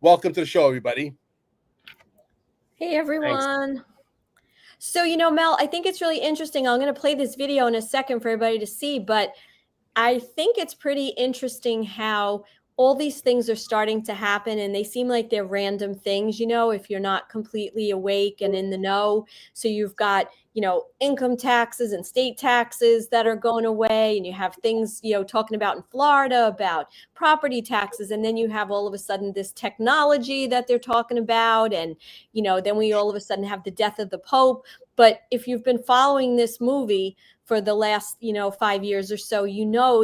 welcome to the show, everybody. Hey, everyone. Thanks. So, Mel, I think it's really interesting. I'm going to play this video in a second for everybody to see, but I think it's pretty interesting how all these things are starting to happen, and they seem like they're random things, if you're not completely awake and in the know. So you've got, income taxes and state taxes that are going away, and you have things, talking about in Florida about property taxes. And then you have all of a sudden this technology that they're talking about. And, then we all of a sudden have the death of the Pope. But if you've been following this movie for the last, 5 years or so,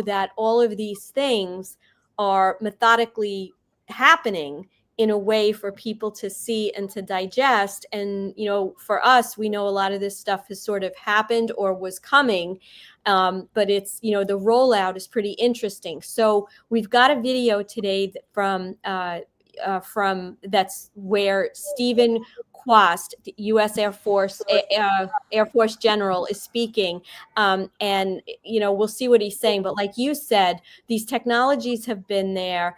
that all of these things are methodically happening in a way for people to see and to digest. And, for us, we know a lot of this stuff has sort of happened or was coming, but it's, the rollout is pretty interesting. So we've got a video today from that's where Stephen Quast, the U.S. Air Force General, is speaking, and we'll see what he's saying. But like you said, these technologies have been there.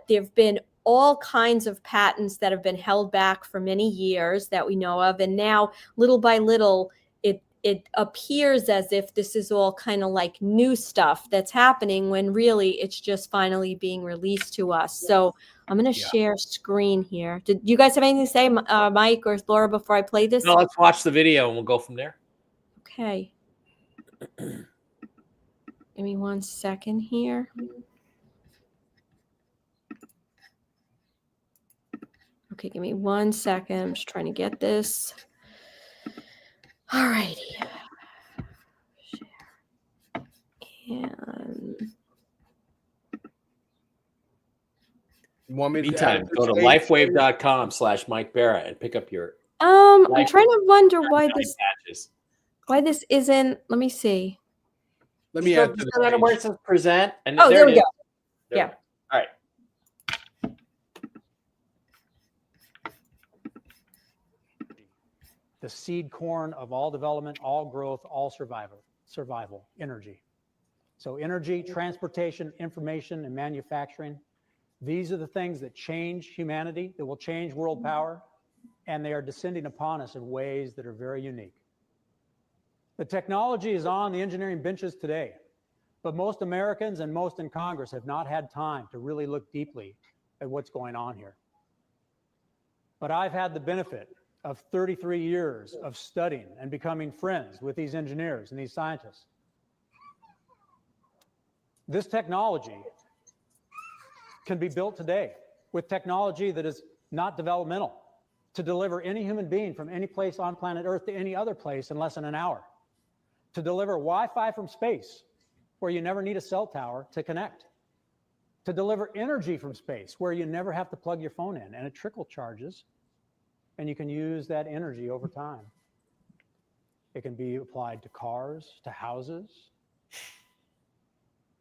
There've been all kinds of patents that have been held back for many years that we know of, and now little by little, it appears as if this is all kind of like new stuff that's happening, when really it's just finally being released to us. So I'm going to share screen here. Did you guys have anything to say, Mike or Laura, before I play this? No, let's watch the video and we'll go from there. Okay. Give me 1 second here. Okay, give me 1 second. I'm just trying to get this. All righty. Share. And meantime, go to lifewave.com/Mike Barra and pick up your. I'm trying to wonder why this isn't. Let me see. Let me add to the where it says present. And there we go. Yeah. All right. The seed corn of all development, all growth, all survival, energy. So energy, transportation, information, and manufacturing. These are the things that change humanity, that will change world power, and they are descending upon us in ways that are very unique. The technology is on the engineering benches today, but most Americans and most in Congress have not had time to really look deeply at what's going on here. But I've had the benefit of 33 years of studying and becoming friends with these engineers and these scientists. This technology can be built today with technology that is not developmental to deliver any human being from any place on planet Earth to any other place in less than an hour, to deliver Wi-Fi from space where you never need a cell tower to connect, to deliver energy from space where you never have to plug your phone in and it trickle charges and you can use that energy over time. It can be applied to cars, to houses.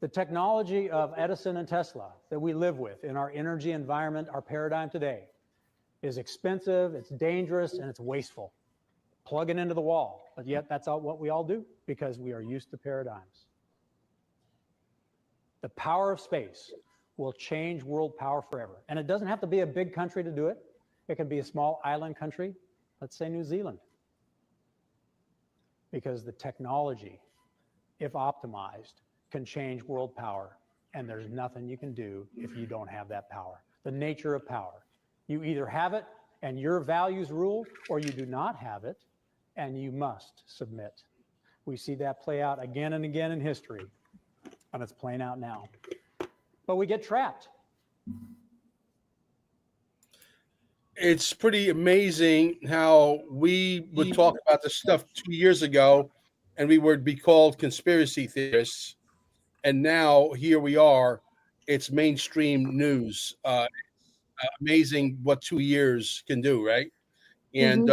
The technology of Edison and Tesla that we live with in our energy environment, our paradigm today, is expensive, it's dangerous, and it's wasteful. Plug it into the wall, but yet that's what we all do because we are used to paradigms. The power of space will change world power forever. And it doesn't have to be a big country to do it. It can be a small island country, let's say New Zealand. Because the technology, if optimized, can change world power, and there's nothing you can do if you don't have that power. The nature of power. You either have it and your values rule, or you do not have it and you must submit. We see that play out again and again in history, and it's playing out now. But we get trapped. It's pretty amazing how we would talk about this stuff 2 years ago and we would be called conspiracy theorists. And now here we are. It's mainstream news. Amazing what 2 years can do, right? And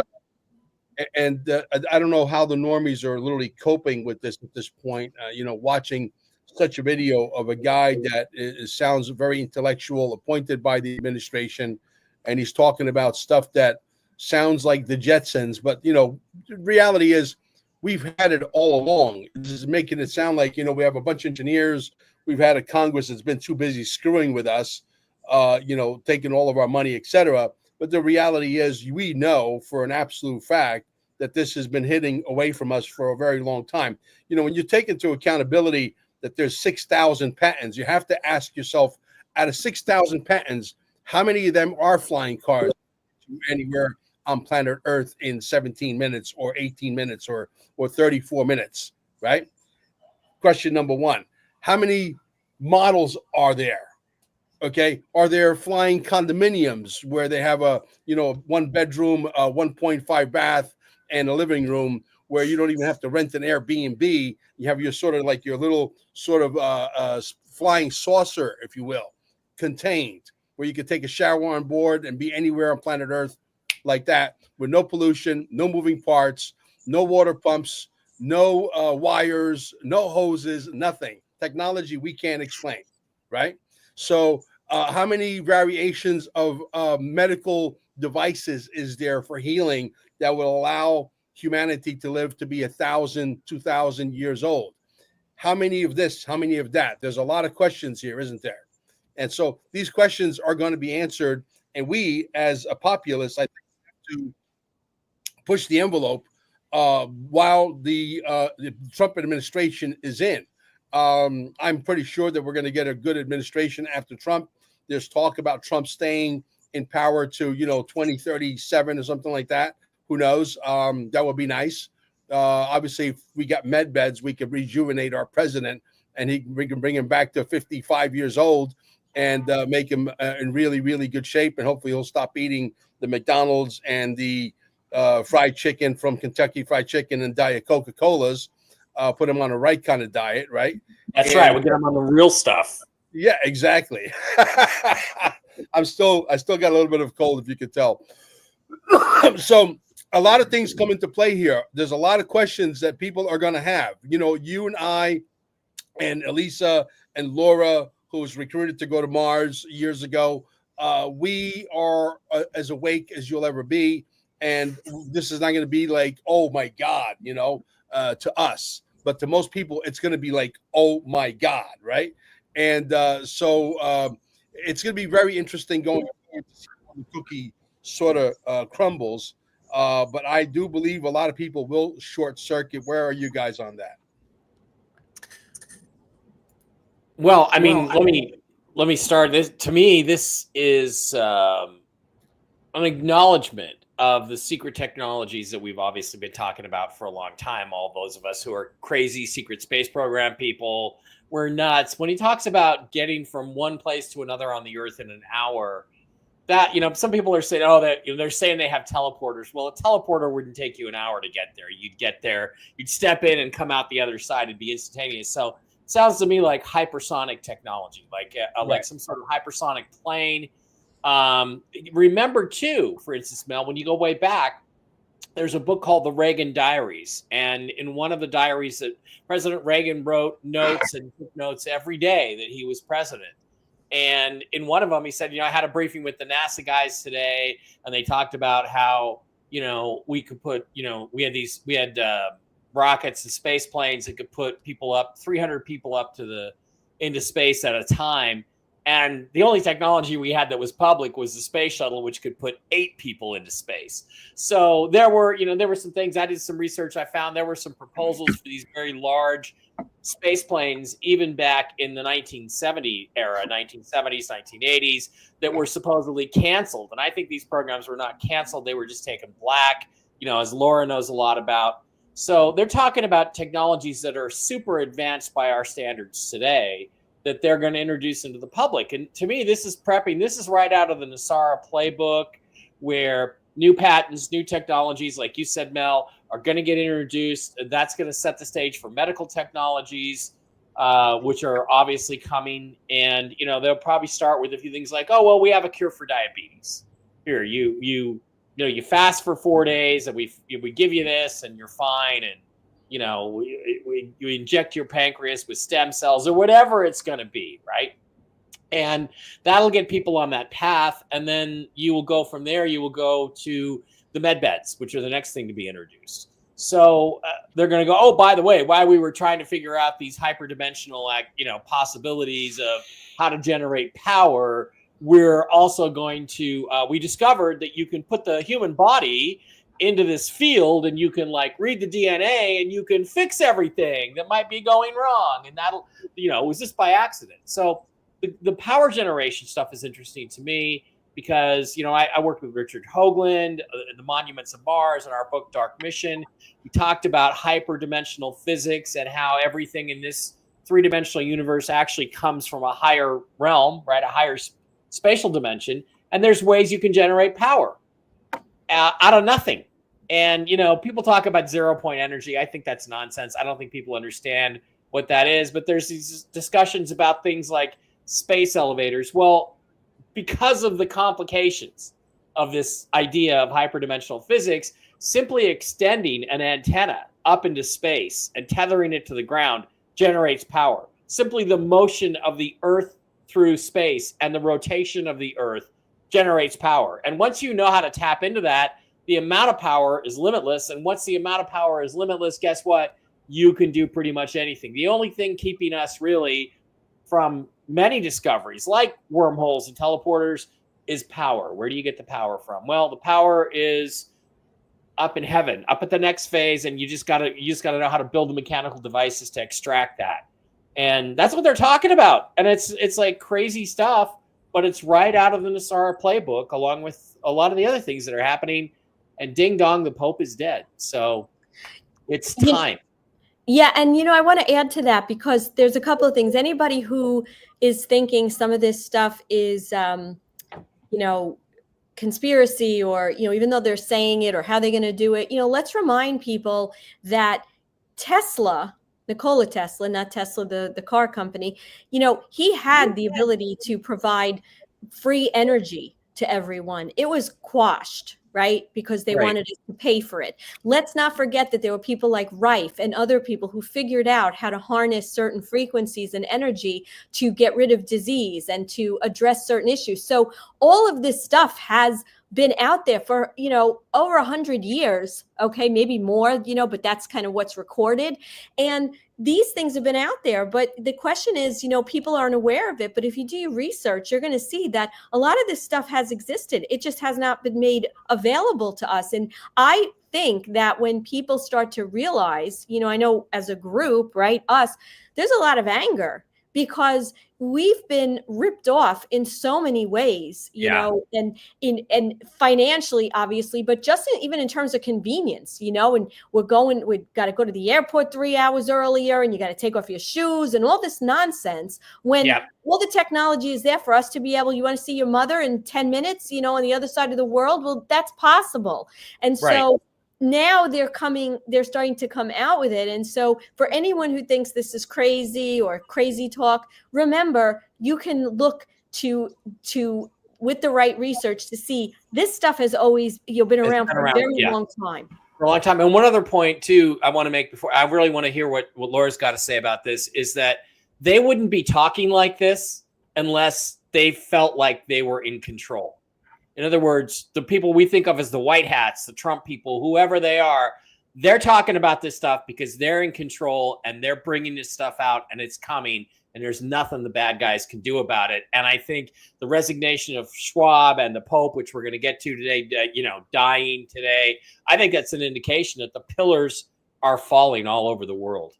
I don't know how the normies are literally coping with this at this point. Watching such a video of a guy that sounds very intellectual, appointed by the administration, and he's talking about stuff that sounds like the Jetsons. But the reality is, we've had it all along. This is making it sound like we have a bunch of engineers. We've had a Congress that's been too busy screwing with us. taking all of our money, etc. But the reality is, we know for an absolute fact that this has been hitting away from us for a very long time. When you take into accountability that there's 6,000 patents, you have to ask yourself, out of 6,000 patents, how many of them are flying cars to anywhere on planet Earth in 17 minutes or 18 minutes or 34 minutes, right? Question number one, how many models are there? Okay. Are there flying condominiums where they have a, 1 bedroom, 1.5 bath and a living room where you don't even have to rent an Airbnb? You have your sort of like your little sort of flying saucer, if you will, contained, where you can take a shower on board and be anywhere on planet Earth like that, with no pollution, no moving parts, no water pumps, no wires, no hoses, nothing. Technology we can't explain, right? So how many variations of medical devices is there for healing that will allow humanity to live to be 1,000, 2,000 years old? How many of this? How many of that? There's a lot of questions here, isn't there? And so these questions are going to be answered. And we, as a populace, I think, have to push the envelope while the Trump administration is in. I'm pretty sure that we're going to get a good administration after Trump. There's talk about Trump staying in power to, 2037 or something like that. Who knows? That would be nice. Obviously, if we got med beds, we could rejuvenate our president, and we can bring him back to 55 years old and make him in really, really good shape. And hopefully he'll stop eating the McDonald's and the fried chicken from Kentucky Fried Chicken and Diet Coca-Colas. Put him on the right kind of diet, right? That's right. We'll get him on the real stuff. Yeah, exactly. I still got a little bit of cold, if you could tell. So a lot of things come into play here. There's a lot of questions that people are going to have. You and I and Elisa and Laura, who was recruited to go to Mars years ago, we are as awake as you'll ever be. And this is not going to be like, oh, my God, to us. But to most people, it's going to be like, oh, my God, right? And so it's going to be very interesting going forward to see how the cookie sort of crumbles. But I do believe a lot of people will short circuit. Where are you guys on that? Well, I mean, let me start this. To me, this is an acknowledgement of the secret technologies that we've obviously been talking about for a long time. All those of us who are crazy secret space program people, we're nuts. When he talks about getting from one place to another on the Earth in an hour, that, some people are saying, they're saying they have teleporters. Well, a teleporter wouldn't take you an hour to get there. You'd get there, you'd step in and come out the other side. It'd be instantaneous. So it sounds to me like hypersonic technology, like some sort of hypersonic plane. Remember too, for instance, Mel, when you go way back, there's a book called The Reagan Diaries. And in one of the diaries that President Reagan wrote notes and took notes every day that he was president. And in one of them, he said, I had a briefing with the NASA guys today, and they talked about how, we could put, we had rockets and space planes that could put people up, 300 people up into space at a time. And the only technology we had that was public was the space shuttle, which could put 8 people into space. So there were some things. I did some research. I found there were some proposals for these very large space planes, even back in the 1970 era, 1970s, 1980s, that were supposedly canceled. And I think these programs were not canceled. They were just taken black, as Laura knows a lot about. So they're talking about technologies that are super advanced by our standards today, that they're going to introduce into the public. And to me, this is prepping. This is right out of the NASARA playbook, where new patents, new technologies, like you said, Mel, are going to get introduced. That's going to set the stage for medical technologies, which are obviously coming. And, they'll probably start with a few things like, oh, well, we have a cure for diabetes. Here, you fast for 4 days, and we give you this, and you're fine. And, you inject your pancreas with stem cells or whatever it's going to be, right? And that'll get people on that path. And then you will go from there. You will go to the med beds, which are the next thing to be introduced. So they're going to go, oh, by the way, while we were trying to figure out these hyperdimensional, possibilities of how to generate power, we're also going to, we discovered that you can put the human body into this field and you can like read the DNA and you can fix everything that might be going wrong. And that'll, was this by accident? So the power generation stuff is interesting to me because, I worked with Richard Hoagland, the Monuments of Mars, in our book, Dark Mission. We talked about hyperdimensional physics and how everything in this three-dimensional universe actually comes from a higher realm, right? A higher spatial dimension. And there's ways you can generate power out of nothing. And, people talk about 0 point energy. I think that's nonsense. I don't think people understand what that is. But there's these discussions about things like space elevators. Well, because of the complications of this idea of hyperdimensional physics, simply extending an antenna up into space and tethering it to the ground generates power. Simply the motion of the Earth through space and the rotation of the Earth generates power. And once you know how to tap into that, the amount of power is limitless. And once the amount of power is limitless, guess what? You can do pretty much anything. The only thing keeping us really from many discoveries like wormholes and teleporters is power. Where do you get the power from? Well, the power is up in heaven, up at the next phase, and you just gotta know how to build the mechanical devices to extract that. And that's what they're talking about. And it's like crazy stuff, but it's right out of the Nassara playbook, along with a lot of the other things that are happening. And ding dong, the Pope is dead. So it's time. Yeah. And, I want to add to that because there's a couple of things. Anybody who is thinking some of this stuff is, conspiracy or, even though they're saying it or how they're going to do it, let's remind people that Nikola Tesla, not Tesla, the car company, he had the ability to provide free energy to everyone. It was quashed, right? Because they wanted us to pay for it. Let's not forget that there were people like Rife and other people who figured out how to harness certain frequencies and energy to get rid of disease and to address certain issues. So all of this stuff has been out there for, over 100 years, okay, maybe more, but that's kind of what's recorded. And these things have been out there, but the question is, people aren't aware of it. But if you do your research, you're going to see that a lot of this stuff has existed. It just has not been made available to us. And I think that when people start to realize, I know as a group, right, us, there's a lot of anger because we've been ripped off in so many ways, and financially, obviously, but just even in terms of convenience, and we've got to go to the airport 3 hours earlier and you got to take off your shoes and all this nonsense when all the technology is there for us to be able, you want to see your mother in 10 minutes, on the other side of the world. Well, that's possible. And so now they're starting to come out with it. And so for anyone who thinks this is crazy or crazy talk, remember, you can look to with the right research to see this stuff has always been around for a very long time. For a long time. And one other point too, I want to make before I really want to hear what Laura's got to say about this is that they wouldn't be talking like this unless they felt like they were in control. In other words, the people we think of as the white hats, the Trump people, whoever they are, they're talking about this stuff because they're in control and they're bringing this stuff out and it's coming and there's nothing the bad guys can do about it. And I think the resignation of Schwab and the Pope, which we're going to get to today, dying today, I think that's an indication that the pillars are falling all over the world.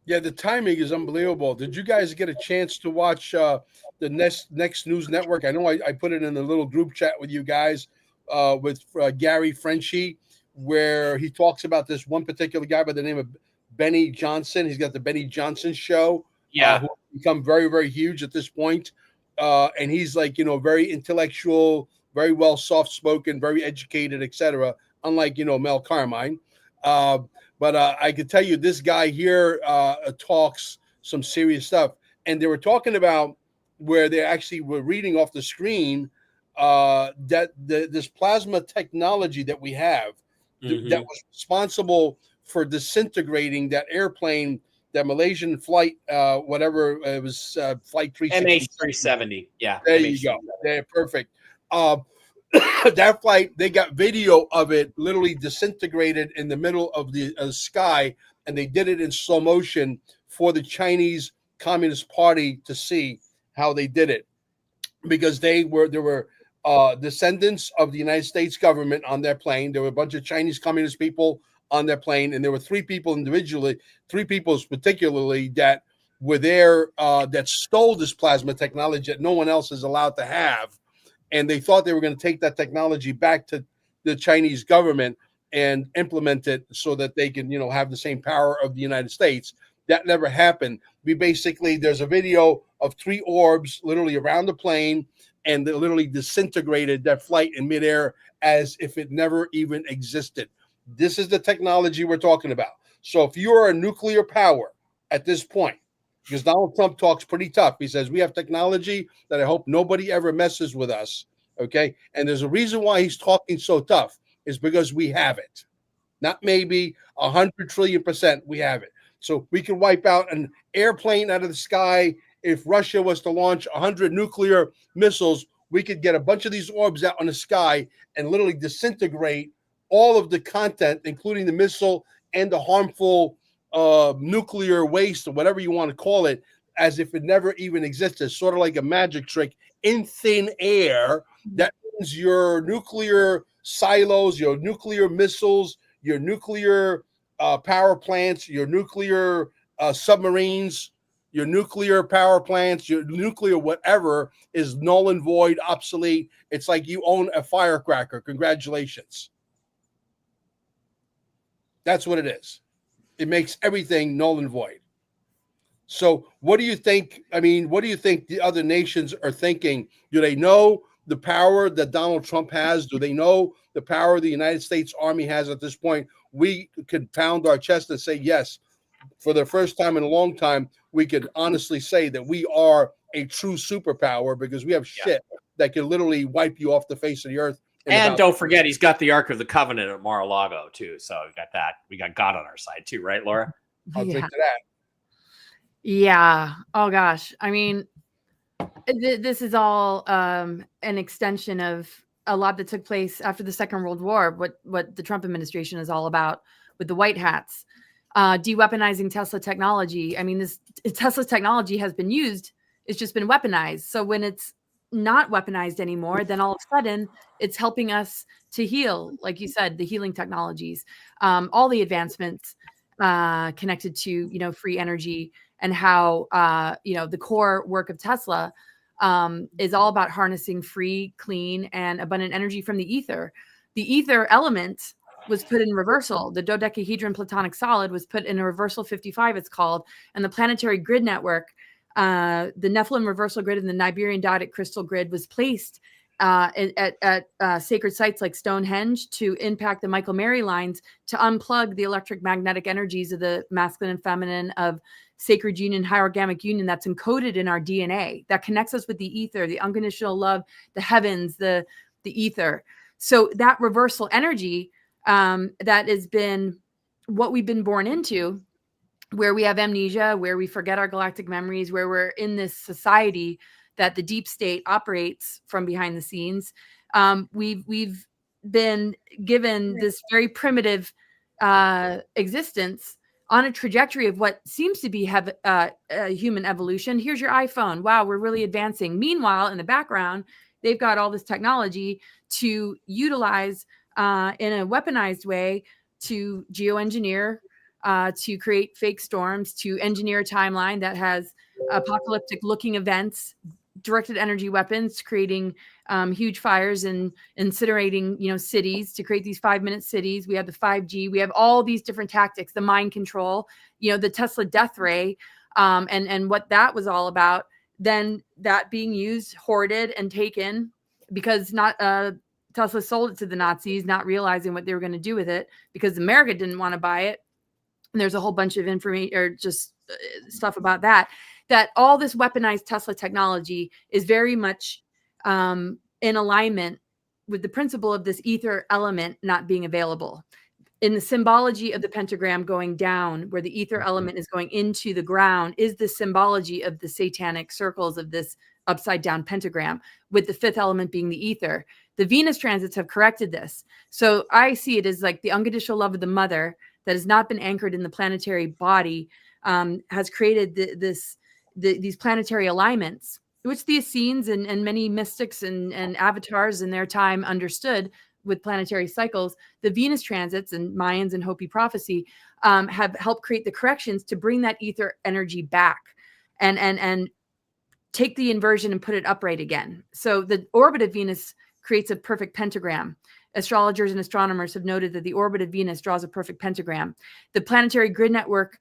Yeah, the timing is unbelievable. Did you guys get a chance to watch the Next News Network? I know I put it in a little group chat with you guys with Gary Frenchie, where he talks about this one particular guy by the name of Benny Johnson. He's got the Benny Johnson Show. Who become very, very huge at this point. And he's like, very intellectual, very well soft-spoken, very educated, etc. Unlike, Mel Carmine. But I can tell you this guy here talks some serious stuff. And they were talking about where they actually were reading off the screen that this plasma technology that we have that was responsible for disintegrating that airplane, that Malaysian flight, whatever it was, flight 370. Yeah. There you go. There, perfect. That flight, they got video of it literally disintegrated in the middle of the sky, and they did it in slow motion for the Chinese Communist Party to see how they did it. because there were descendants of the United States government on their plane. There were a bunch of Chinese communist people on their plane, and there were three people particularly that were there that stole this plasma technology that no one else is allowed to have, and they thought they were going to take that technology back to the Chinese government and implement it so that they can, have the same power of the United States. That never happened. There's a video of three orbs literally around the plane, and they literally disintegrated that flight in midair as if it never even existed. This is the technology we're talking about. So if you are a nuclear power at this point, because Donald Trump talks pretty tough, he says, we have technology that I hope nobody ever messes with us. Okay. And there's a reason why he's talking so tough, is because we have it. Not maybe 100 trillion%, we have it. So we can wipe out an airplane out of the sky. If Russia was to launch 100 nuclear missiles, we could get a bunch of these orbs out on the sky and literally disintegrate all of the content, including the missile and the harmful nuclear waste, or whatever you want to call it, as if it never even existed, sort of like a magic trick in thin air. That means your nuclear silos, your nuclear missiles, your nuclear power plants, your nuclear submarines, your nuclear power plants, your nuclear whatever is null and void, obsolete. It's like you own a firecracker. Congratulations. That's what it is. It makes everything null and void. So what do you think? I mean, what do you think the other nations are thinking? Do they know the power that Donald Trump has? Do they know the power the United States Army has at this point? We could pound our chest and say, yes, for the first time in a long time, we could honestly say that we are a true superpower, because we have shit that can literally wipe you off the face of the earth. And don't forget, he's got the Ark of the Covenant at Mar-a-Lago too. So we got that. We got God on our side too, right, Laura? I'll drink to that. Yeah. Oh gosh. I mean, this is all an extension of a lot that took place after the Second World War. What the Trump administration is all about with the white hats, de-weaponizing Tesla technology. I mean, this Tesla technology has been used. It's just been weaponized. So when it's not weaponized anymore, then all of a sudden it's helping us to heal. Like you said, the healing technologies, all the advancements connected to, free energy, and how, the core work of Tesla is all about harnessing free, clean, and abundant energy from the ether. The ether element was put in reversal. The dodecahedron platonic solid was put in a reversal 55, it's called, and the planetary grid network, the Nephilim reversal grid and the Nibirian diotic crystal grid was placed at sacred sites like Stonehenge to impact the Michael Mary lines, to unplug the electric energies of the masculine and feminine, of sacred union, hierogamic union that's encoded in our DNA, that connects us with the ether, the unconditional love, the heavens, the ether. So that reversal energy that has been what we've been born into, where we have amnesia, where we forget our galactic memories, where we're in this society that the deep state operates from behind the scenes. We've been given this very primitive existence on a trajectory of what seems to be human evolution. Here's your iPhone. Wow, we're really advancing. Meanwhile, in the background, they've got all this technology to utilize in a weaponized way to geoengineer, to create fake storms, to engineer a timeline that has apocalyptic looking events, directed energy weapons, creating huge fires and incinerating, cities, to create these 5-minute cities. We have the 5G. We have all these different tactics, the mind control, the Tesla death ray, and what that was all about. Then that being used, hoarded, and taken, because Tesla sold it to the Nazis, not realizing what they were going to do with it, because America didn't want to buy it. And there's a whole bunch of information or just stuff about that all this weaponized Tesla technology is very much in alignment with the principle of this ether element not being available. In the symbology of the pentagram going down, where the ether element is going into the ground, is the symbology of the satanic circles of this upside down pentagram, with the fifth element being the ether. The Venus transits have corrected this. So I see it as like the unconditional love of the mother that has not been anchored in the planetary body, has created these planetary alignments which the Essenes and many mystics and avatars in their time understood with planetary cycles, the Venus transits and Mayans and Hopi prophecy have helped create the corrections to bring that ether energy back and take the inversion and put it upright again. So the orbit of Venus creates a perfect pentagram. Astrologers and astronomers have noted that the orbit of Venus draws a perfect pentagram. The planetary grid network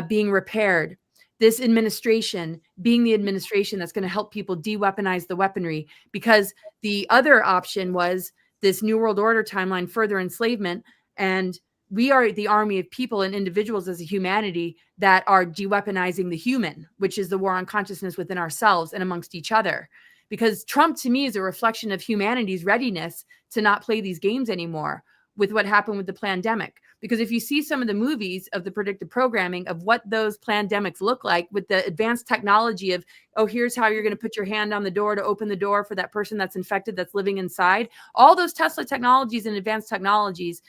being repaired, this administration being the administration that's going to help people de-weaponize the weaponry, because the other option was this New World Order timeline, further enslavement. And we are the army of people and individuals as a humanity that are de-weaponizing the human, which is the war on consciousness within ourselves and amongst each other. Because Trump, to me, is a reflection of humanity's readiness to not play these games anymore with what happened with the pandemic. Because if you see some of the movies of the predictive programming of what those pandemics look like with the advanced technology of, oh, here's how you're going to put your hand on the door to open the door for that person that's infected, that's living inside. All those Tesla technologies and advanced technologies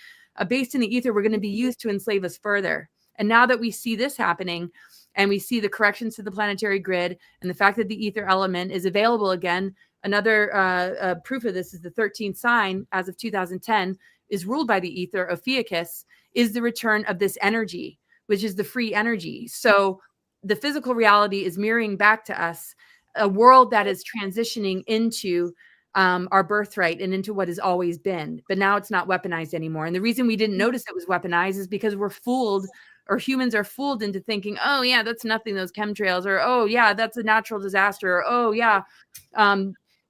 based in the ether were going to be used to enslave us further. And now that we see this happening and we see the corrections to the planetary grid and the fact that the ether element is available again, another proof of this is the 13th sign as of 2010 is ruled by the ether. Ophiuchus is the return of this energy, which is the free energy. So the physical reality is mirroring back to us a world that is transitioning into our birthright and into what has always been. But now it's not weaponized anymore. And the reason we didn't notice it was weaponized is because we're fooled, or humans are fooled into thinking, oh, yeah, that's nothing, those chemtrails, or, oh, yeah, that's a natural disaster, or, oh, yeah,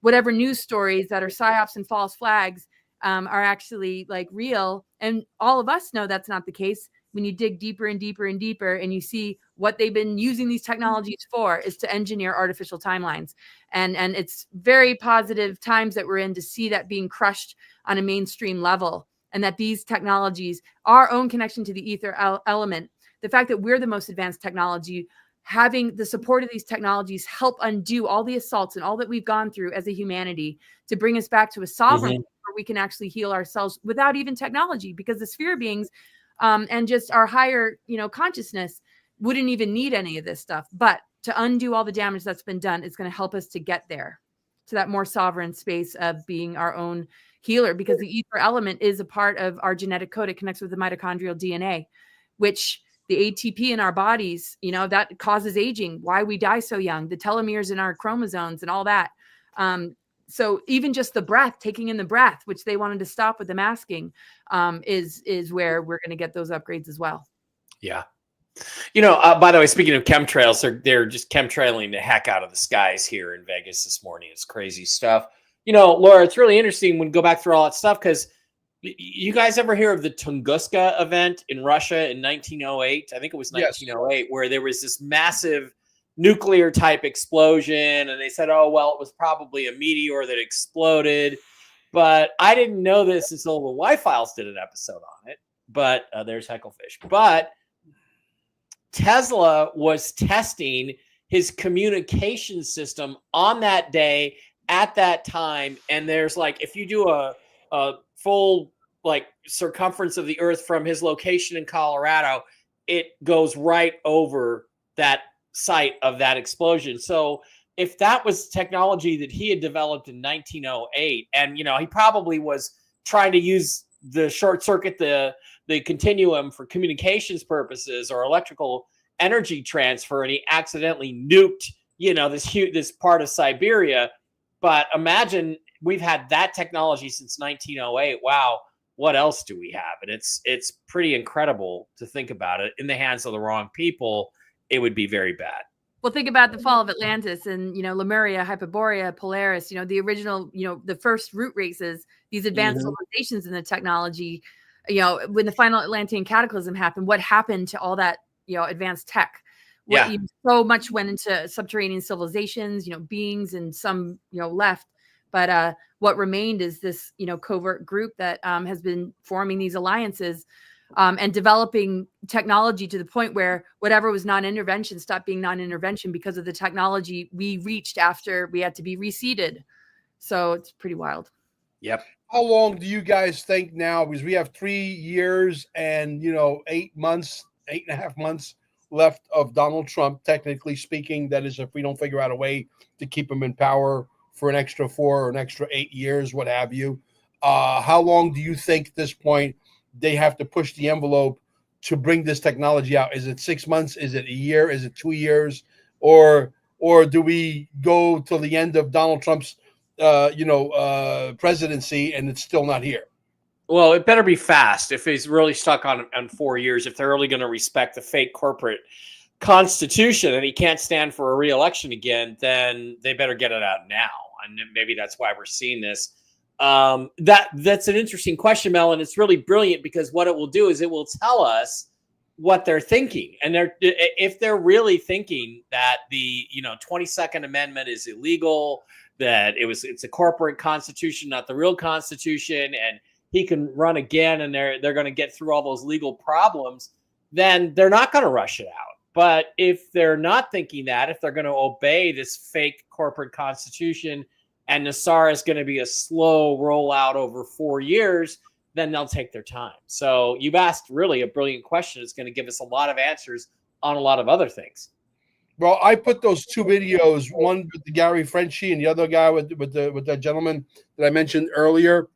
whatever news stories that are psyops and false flags are actually like real. And all of us know that's not the case. When you dig deeper and deeper and deeper and you see what they've been using these technologies for is to engineer artificial timelines. And it's very positive times that we're in to see that being crushed on a mainstream level, and that these technologies, our own connection to the ether element, the fact that we're the most advanced technology, having the support of these technologies help undo all the assaults and all that we've gone through as a humanity to bring us back to a sovereign where we can actually heal ourselves without even technology, because the sphere beings and just our higher, consciousness wouldn't even need any of this stuff. But to undo all the damage that's been done, it's going to help us to get there, to that more sovereign space of being our own healer, because the ether element is a part of our genetic code. It connects with the mitochondrial DNA, which the ATP in our bodies, that causes aging, why we die so young, the telomeres in our chromosomes and all that. So even just the breath, taking in the breath, which they wanted to stop with the masking, is where we're going to get those upgrades as well. Yeah. By the way, speaking of chemtrails, they're just chemtrailing the heck out of the skies here in Vegas this morning. It's crazy stuff. Laura, it's really interesting when you go back through all that stuff, because you guys ever hear of the Tunguska event in Russia in 1908? I think it was 1908, where there was this massive nuclear type explosion, and they said, oh, well, it was probably a meteor that exploded. But I didn't know this until the Y-Files did an episode on it. But there's Hecklefish. But Tesla was testing his communication system on that day at that time. And there's if you do a full circumference of the earth from his location in Colorado, it goes right over that site of that explosion. So if that was technology that he had developed in 1908, and he probably was trying to use the short circuit, the continuum for communications purposes or electrical energy transfer, and he accidentally nuked this part of Siberia. But imagine we've had that technology since 1908. Wow, what else do we have? And it's pretty incredible to think about it. In the hands of the wrong people, it would be very bad. Well, think about the fall of Atlantis and, Lemuria, Hyperborea, Polaris, the original, the first root races, these advanced civilizations in the technology, when the final Atlantean cataclysm happened, what happened to all that, advanced tech? So much went into subterranean civilizations, beings, and some, left. But what remained is this, covert group that has been forming these alliances and developing technology to the point where whatever was non-intervention stopped being non-intervention because of the technology we reached after we had to be reseeded. So it's pretty wild. Yep. How long do you guys think now? Because we have 3 years and 8 months, 8.5 months left of Donald Trump, technically speaking. That is, if we don't figure out a way to keep him in power for an extra 4 or an extra 8 years, what have you. How long do you think at this point they have to push the envelope to bring this technology out? Is it 6 months? Is it a year? Is it 2 years? Or do we go till the end of Donald Trump's presidency and it's still not here? Well, it better be fast if he's really stuck on 4 years. If they're really going to respect the fake corporate constitution and he can't stand for a re-election again, then they better get it out now. And maybe that's why we're seeing this. That's an interesting question, Mel, and it's really brilliant because what it will do is it will tell us what they're thinking. And if they're really thinking that the 22nd Amendment is illegal, that it's a corporate constitution, not the real constitution, and he can run again and they're going to get through all those legal problems, then they're not going to rush it out. But if they're not thinking that, if they're going to obey this fake corporate constitution and Nassar is going to be a slow rollout over 4 years, then they'll take their time. So you've asked really a brilliant question. It's going to give us a lot of answers on a lot of other things. Well, I put those 2 videos, one with the Gary Frenchie and the other guy with that gentleman that I mentioned earlier.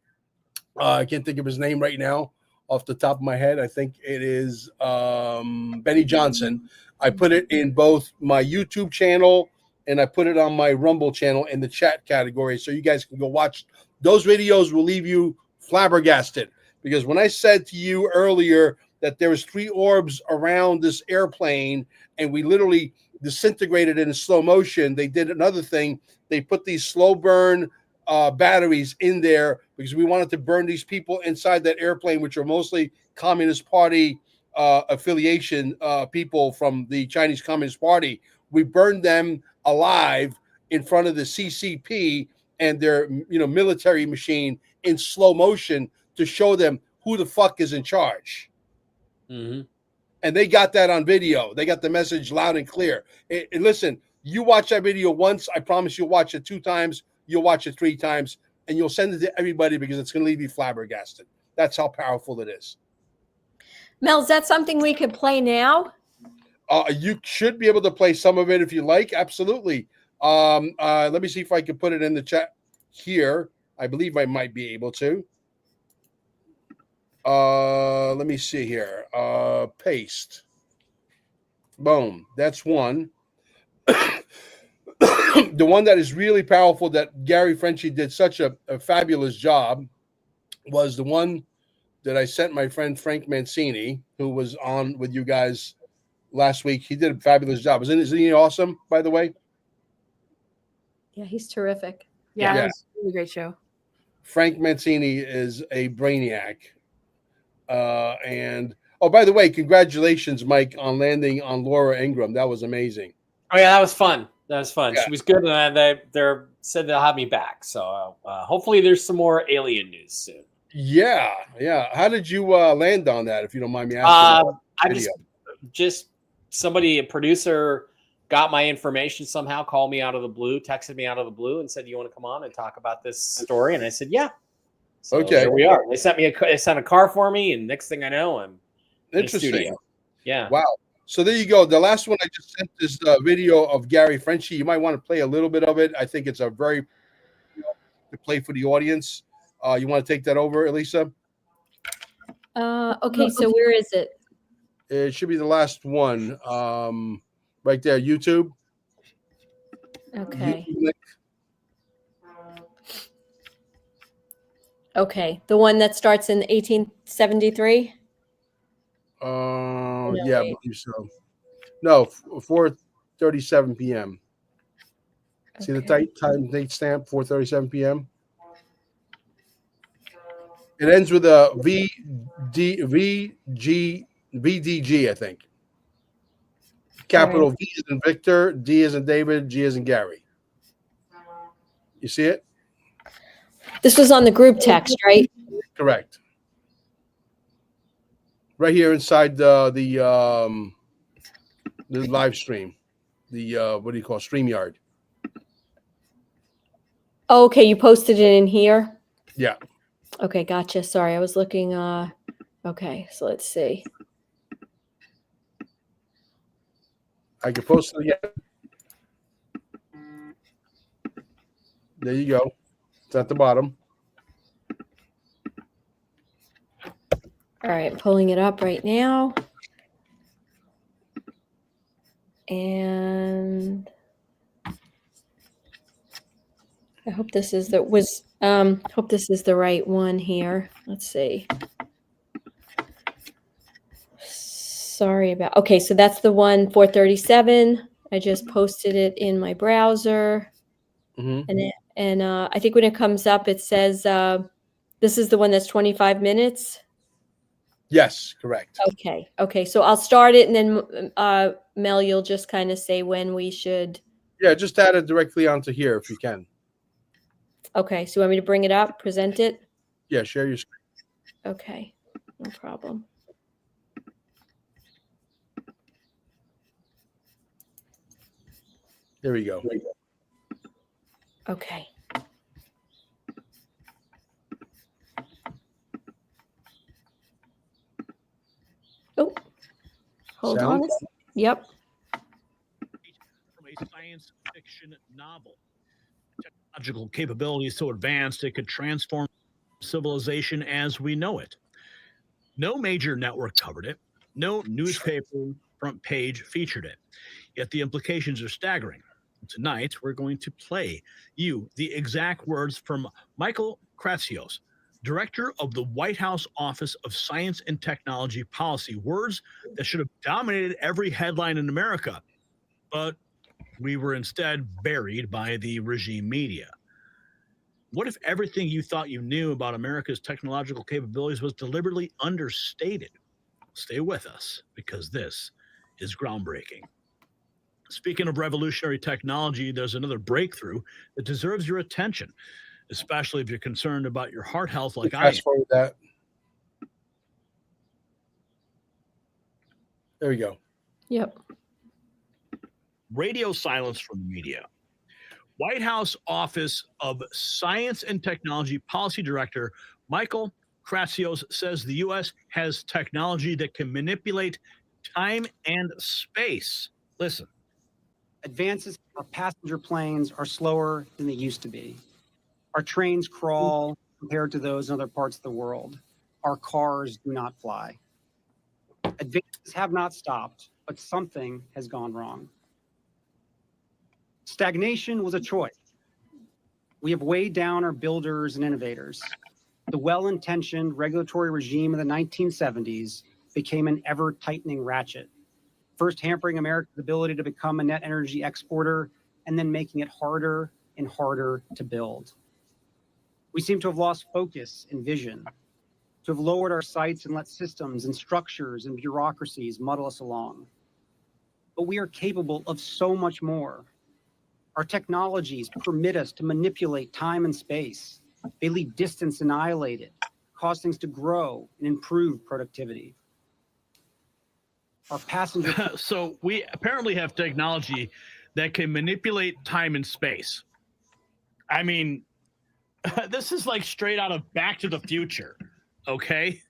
I can't think of his name right now off the top of my head. I think it is Benny Johnson. I put it in both my YouTube channel and I put it on my Rumble channel in the chat category. So you guys can go watch. Those videos will leave you flabbergasted. Because when I said to you earlier that there was 3 orbs around this airplane and we literally disintegrated in slow motion, they did another thing. They put these slow burn batteries in there because we wanted to burn these people inside that airplane, which are mostly Communist Party affiliation people from the Chinese Communist Party. We burned them alive in front of the CCP and their military machine in slow motion to show them who the fuck is in charge. Mm-hmm. And they got that on video. They got the message loud and clear. And listen, you watch that video once, I promise you'll watch it 2 times, you'll watch it 3 times, and you'll send it to everybody because it's going to leave you flabbergasted. That's how powerful it is. Mel, is that something we could play now? You should be able to play some of it if you like. Absolutely. Let me see if I can put it in the chat here. I believe I might be able to. Let me see here. Paste. Boom. That's one. The one that is really powerful that Gary Frenchie did such a fabulous job was the one that I sent my friend Frank Mancini, who was on with you guys last week. He did a fabulous job. Isn't he awesome, by the way? Yeah, he's terrific. Yeah. It's a really great show. Frank Mancini is a brainiac. And by the way, congratulations, Mike, on landing on Laura Ingraham. That was amazing. Oh yeah, that was fun. Yeah. She was good, and they said they'll have me back. So hopefully, there's some more alien news soon. Yeah. How did you land on that? If you don't mind me asking. I just somebody, a producer, got my information somehow, called me out of the blue, texted me out of the blue, and said, "You want to come on and talk about this story?" And I said, "Yeah." So okay, here we are. They sent a car for me, and next thing I know, I'm interesting. In the studio. Yeah. Wow. So there you go. The last one I just sent this video of Gary Frenchie. You might want to play a little bit of it. I think it's a very to play for the audience. You want to take that over, Elisa? Okay. So where is it? It should be the last one. Right there, YouTube. Okay. YouTube. Okay. The one that starts in 1873? Yeah, I believe so. No, 4:37 p.m. See the time date stamp, 4:37 p.m. It ends with a VDG, I think. Capital V is in Victor, D is in David, G is in Gary. You see it? This was on the group text, right? Correct. Right here inside the live stream, what do you call it? StreamYard? Oh, okay, you posted it in here. Yeah. Okay, gotcha. Sorry, I was looking. Okay, so let's see. I can post it again. There you go. It's at the bottom. All right, pulling it up right now. And I hope this is the hope this is the right one here. Let's see. Sorry about. Okay, so that's the one 437. I just posted it in my browser. Mm-hmm. And I think when it comes up, it says this is the one that's 25 minutes. Yes, correct. Okay. So I'll start it, and then Mel, you'll just kind of say when we should. Yeah, just add it directly onto here if you can. Okay. So you want me to bring it up, present it? Yeah, share your screen. Okay, no problem. There we go. Okay. Oh, hold Sound? on. Yep. From a science fiction novel. Technological capability is so advanced it could transform civilization as we know it. No major network covered it. No newspaper front page featured it. Yet the implications are staggering. Tonight, we're going to play you the exact words from Michael Kratsios, Director of the White House Office of Science and Technology Policy. Words that should have dominated every headline in America, but we were instead buried by the regime media. What if everything you thought you knew about America's technological capabilities was deliberately understated? Stay with us, because this is groundbreaking. Speaking of revolutionary technology, there's another breakthrough that deserves your attention, especially if you're concerned about your heart health like I am. Fast forward that. There we go. Yep. Radio silence from the media. White House Office of Science and Technology Policy Director Michael Kratsios says the U.S. has technology that can manipulate time and space. Listen. Advances in our passenger planes are slower than they used to be. Our trains crawl compared to those in other parts of the world. Our cars do not fly. Advances have not stopped, but something has gone wrong. Stagnation was a choice. We have weighed down our builders and innovators. The well-intentioned regulatory regime of the 1970s became an ever-tightening ratchet, first hampering America's ability to become a net energy exporter, and then making it harder and harder to build. We seem to have lost focus and vision, to have lowered our sights and let systems and structures and bureaucracies muddle us along. But we are capable of so much more. Our technologies permit us to manipulate time and space. They leave distance annihilated, cause things to grow and improve productivity. Our passenger. So we apparently have technology that can manipulate time and space. I mean, this is like straight out of Back to the Future, okay?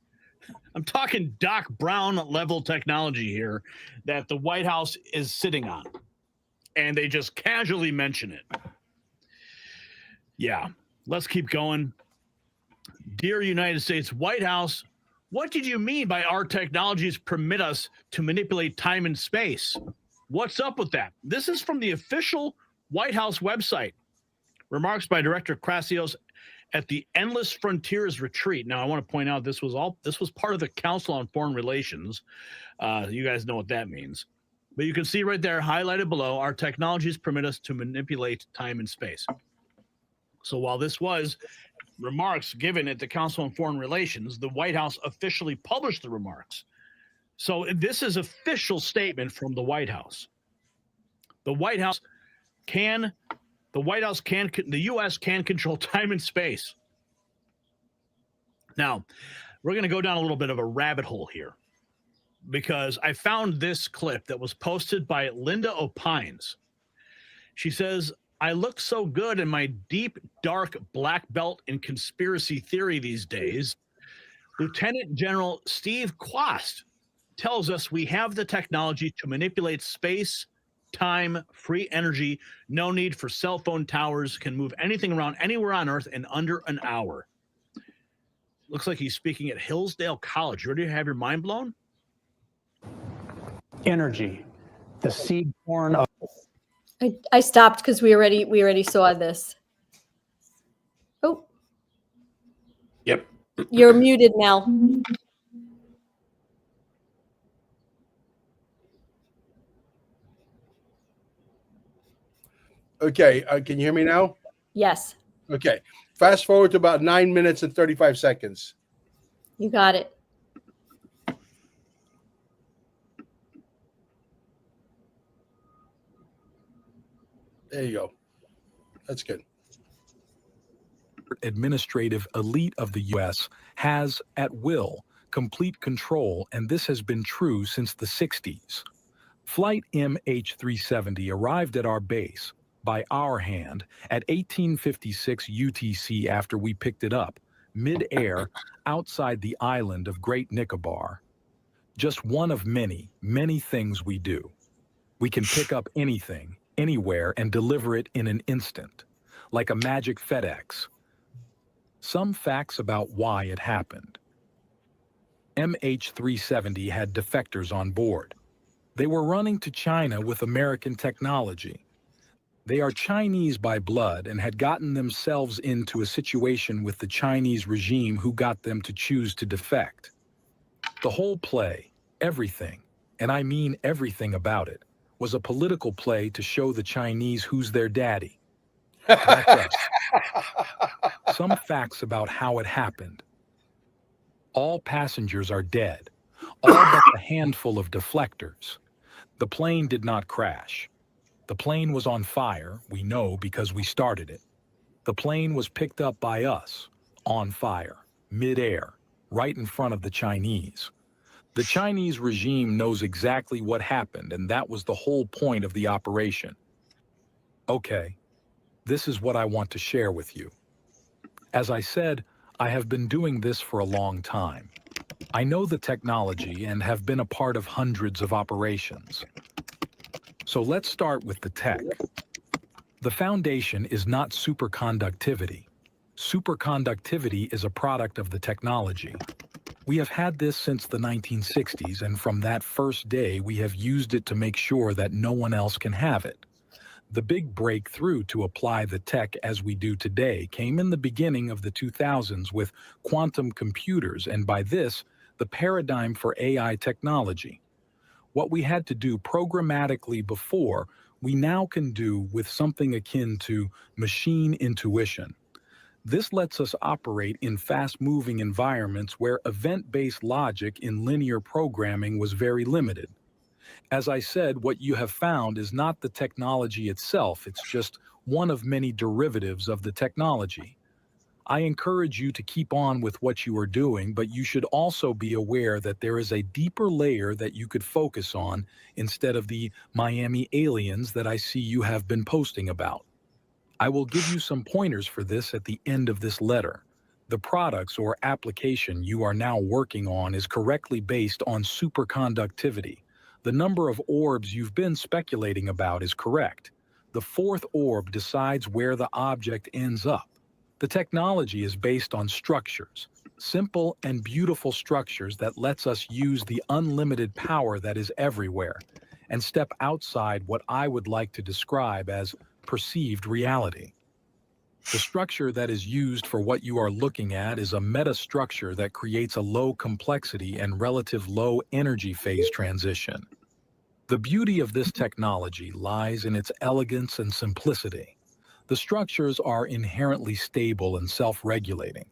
I'm talking Doc Brown level technology here that the White House is sitting on, and they just casually mention it. Yeah, let's keep going. Dear United States White House, what did you mean by our technologies permit us to manipulate time and space? What's up with that? This is from the official White House website. Remarks by Director Kratsios at the Endless Frontiers Retreat. Now, I want to point out this was part of the Council on Foreign Relations. You guys know what that means. But you can see right there, highlighted below, our technologies permit us to manipulate time and space. So while this was remarks given at the Council on Foreign Relations, the White House officially published the remarks. So this is official statement from the White House. The U.S. can control time and space. Now, we're going to go down a little bit of a rabbit hole here because I found this clip that was posted by Linda Opines. She says, I look so good in my deep, dark black belt in conspiracy theory these days. Lieutenant General Steve Quast tells us we have the technology to manipulate space time, free energy, no need for cell phone towers, can move anything around anywhere on Earth in under an hour. Looks like he's speaking at Hillsdale College. You ready to have your mind blown? Energy, the seed corn of I stopped because we already saw this. Oh, Yep. you're muted, Mel. Okay, can you hear me now? Yes, Okay, fast forward to about 9 minutes and 35 seconds. you got it. There you go. That's good. Administrative elite of the U.S. has, at will, complete control, and this has been true since the 60s. Flight MH370 arrived at our base, by our hand, at 1856 UTC after we picked it up, mid-air, outside the island of Great Nicobar. Just one of many, many things we do. We can pick up anything, anywhere, and deliver it in an instant, like a magic FedEx. Some facts about why it happened. MH370 had defectors on board. They were running to China with American technology. They are Chinese by blood and had gotten themselves into a situation with the Chinese regime who got them to choose to defect. The whole play, everything, and I mean everything about it, was a political play to show the Chinese who's their daddy. That's us. Some facts about how it happened. All passengers are dead, all but a handful of deflectors. The plane did not crash. The plane was on fire, we know because we started it. The plane was picked up by us, on fire, mid-air, right in front of the Chinese. The Chinese regime knows exactly what happened, and that was the whole point of the operation. Okay, this is what I want to share with you. As I said, I have been doing this for a long time. I know the technology and have been a part of hundreds of operations. So let's start with the tech. The foundation is not superconductivity. Superconductivity is a product of the technology. We have had this since the 1960s, and from that first day, we have used it to make sure that no one else can have it. The big breakthrough to apply the tech as we do today came in the beginning of the 2000s with quantum computers, and by this, the paradigm for AI technology. What we had to do programmatically before, we now can do with something akin to machine intuition. This lets us operate in fast-moving environments where event-based logic in linear programming was very limited. As I said, what you have found is not the technology itself, it's just one of many derivatives of the technology. I encourage you to keep on with what you are doing, but you should also be aware that there is a deeper layer that you could focus on instead of the Miami aliens that I see you have been posting about. I will give you some pointers for this at the end of this letter. The products or application you are now working on is correctly based on superconductivity. The number of orbs you've been speculating about is correct. The fourth orb decides where the object ends up. The technology is based on structures, simple and beautiful structures that lets us use the unlimited power that is everywhere and step outside what I would like to describe as perceived reality. The structure that is used for what you are looking at is a metastructure that creates a low complexity and relative low energy phase transition. The beauty of this technology lies in its elegance and simplicity. The structures are inherently stable and self-regulating,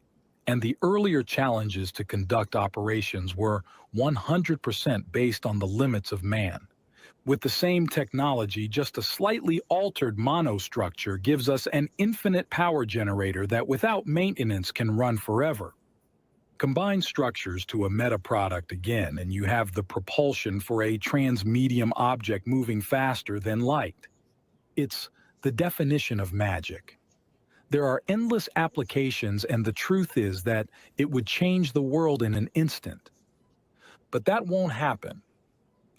and the earlier challenges to conduct operations were 100% based on the limits of man. With the same technology, just a slightly altered monostructure gives us an infinite power generator that without maintenance can run forever. Combine structures to a meta product again, and you have the propulsion for a transmedium object moving faster than light. It's the definition of magic. There are endless applications, and the truth is that it would change the world in an instant. But that won't happen.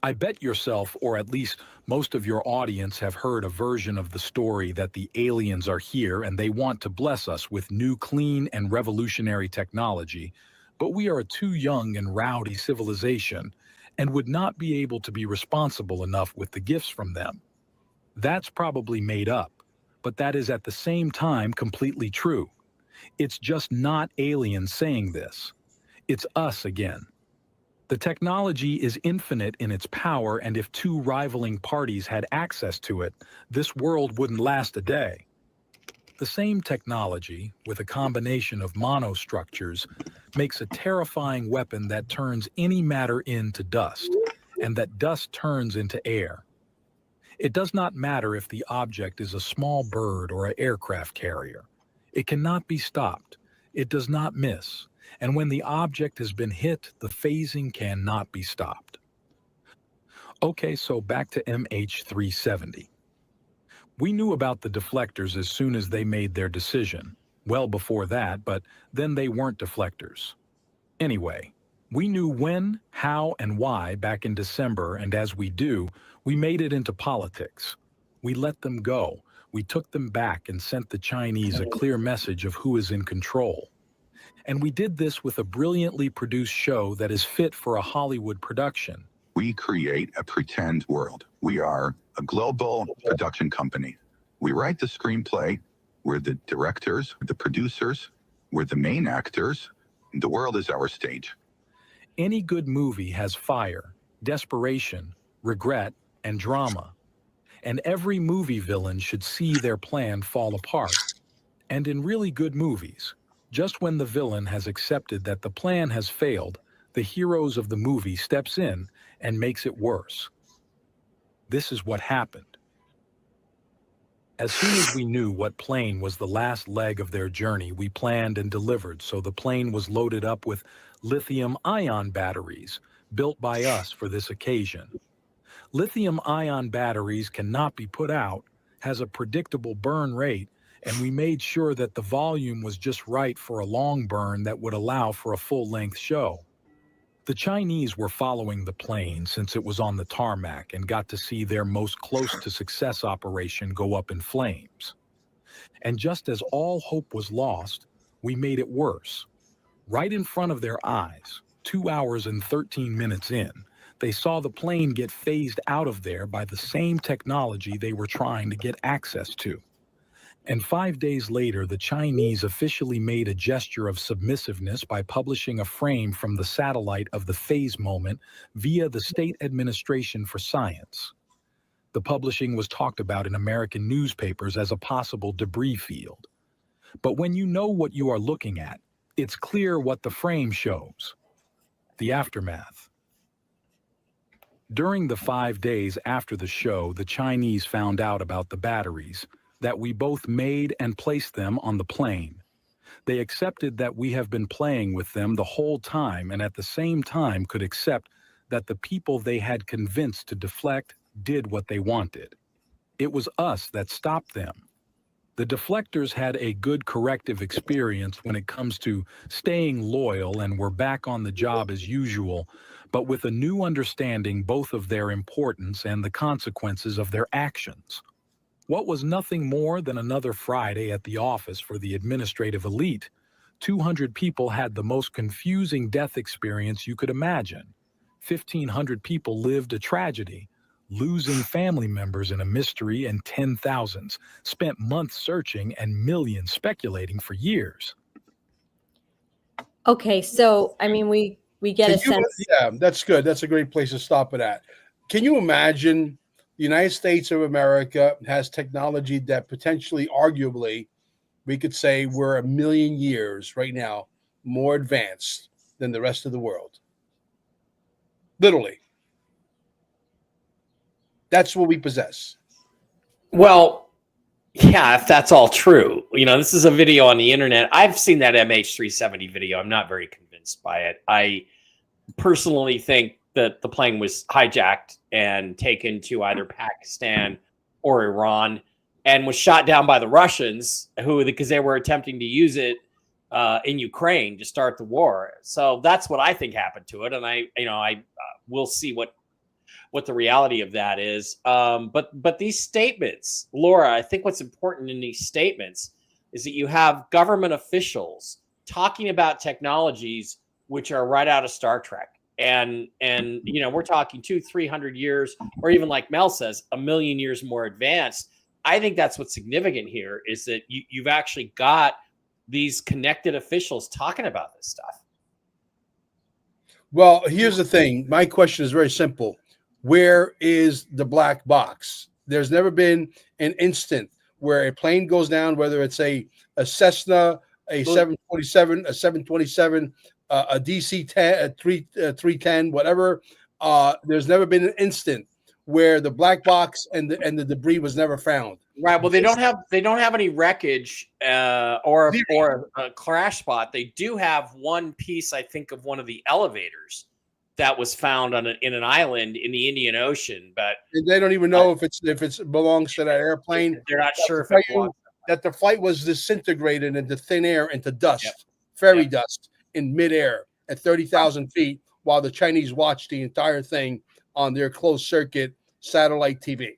I bet yourself, or at least most of your audience, have heard a version of the story that the aliens are here and they want to bless us with new, clean, and revolutionary technology, but we are a too young and rowdy civilization and would not be able to be responsible enough with the gifts from them. That's probably made up, but that is at the same time completely true. It's just not aliens saying this. It's us again. The technology is infinite in its power, and if two rivaling parties had access to it, this world wouldn't last a day. The same technology, with a combination of monostructures, makes a terrifying weapon that turns any matter into dust, and that dust turns into air. It does not matter if the object is a small bird or an aircraft carrier. It cannot be stopped. It does not miss. And when the object has been hit, the phasing cannot be stopped. Okay, so back to MH370. We knew about the deflectors as soon as they made their decision. Well before that, but then they weren't deflectors. Anyway, we knew when, how, and why back in December, and as we do, we made it into politics. We let them go. We took them back and sent the Chinese a clear message of who is in control. And we did this with a brilliantly produced show that is fit for a Hollywood production. We create a pretend world. We are a global production company. We write the screenplay. We're the directors, the producers. We're the main actors. The world is our stage. Any good movie has fire, desperation, regret, and drama. And every movie villain should see their plan fall apart. And in really good movies, just when the villain has accepted that the plan has failed, the heroes of the movie steps in and makes it worse. This is what happened. As soon as we knew what plane was the last leg of their journey, we planned and delivered, so the plane was loaded up with lithium-ion batteries built by us for this occasion. Lithium-ion batteries cannot be put out, has a predictable burn rate, and we made sure that the volume was just right for a long burn that would allow for a full-length show. The Chinese were following the plane since it was on the tarmac and got to see their most close-to-success operation go up in flames. And just as all hope was lost, we made it worse. Right in front of their eyes, 2 hours and 13 minutes in, they saw the plane get phased out of there by the same technology they were trying to get access to. And 5 days later, the Chinese officially made a gesture of submissiveness by publishing a frame from the satellite of the phase moment via the State Administration for Science. The publishing was talked about in American newspapers as a possible debris field. But when you know what you are looking at, it's clear what the frame shows. The aftermath. During the 5 days after the show, the Chinese found out about the batteries, that we both made and placed them on the plane. They accepted that we have been playing with them the whole time, and at the same time could accept that the people they had convinced to deflect did what they wanted. It was us that stopped them. The deflectors had a good corrective experience when it comes to staying loyal and were back on the job as usual, but with a new understanding both of their importance and the consequences of their actions. What was nothing more than another Friday at the office for the administrative elite, 200 people had the most confusing death experience you could imagine. 1,500 people lived a tragedy, losing family members in a mystery, and 10,000s spent months searching and millions speculating for years. Okay, so I mean, we get a sense. Yeah, that's good. That's a great place to stop it at. Can you imagine the United States of America has technology that potentially, arguably, we could say we're 1,000,000 years right now more advanced than the rest of the world? Literally. That's what we possess. Well, yeah, if that's all true. You know, this is a video on the internet. I've seen that MH370 video. I'm not very convinced by it. I personally think that the plane was hijacked and taken to either Pakistan or Iran and was shot down by the Russians, because they were attempting to use it in Ukraine to start the war. So that's what I think happened to it. And I will see what what the reality of that is. But these statements, Laura, I think what's important in these statements is that you have government officials talking about technologies which are right out of Star Trek. And we're talking 200-300 years, or even like Mel says, 1,000,000 years more advanced. I think that's what's significant here is that you've actually got these connected officials talking about this stuff. Well, here's the thing. My question is very simple. Where is the black box? There's never been an instant where a plane goes down, whether it's a Cessna, a 747, a 727, a DC-10, a 310, whatever. There's never been an instant where the black box and the debris was never found. Right. Well, they don't have any wreckage or a crash spot. They do have one piece, I think, of one of the elevators that was found in an island in the Indian Ocean, but they don't even know if it belongs to that airplane. They're not sure if it belongs. That the flight was disintegrated into thin air, into dust, fairy dust in midair at 30,000 feet, while the Chinese watched the entire thing on their closed circuit satellite TV.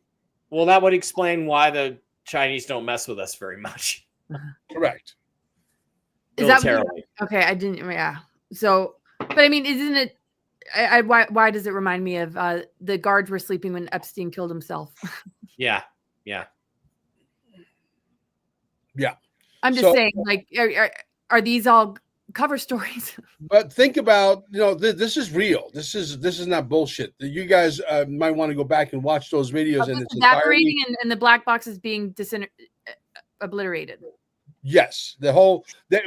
Well, that would explain why the Chinese don't mess with us very much. Correct. Is that okay? I didn't. Yeah. So, but I mean, isn't it? Why does it remind me of the guards were sleeping when Epstein killed himself? Yeah. I'm just saying, like, are these all cover stories? But think about, this is real. This is not bullshit. You guys might want to go back and watch those videos. And it's evaporating and the black box is being obliterated. Yes,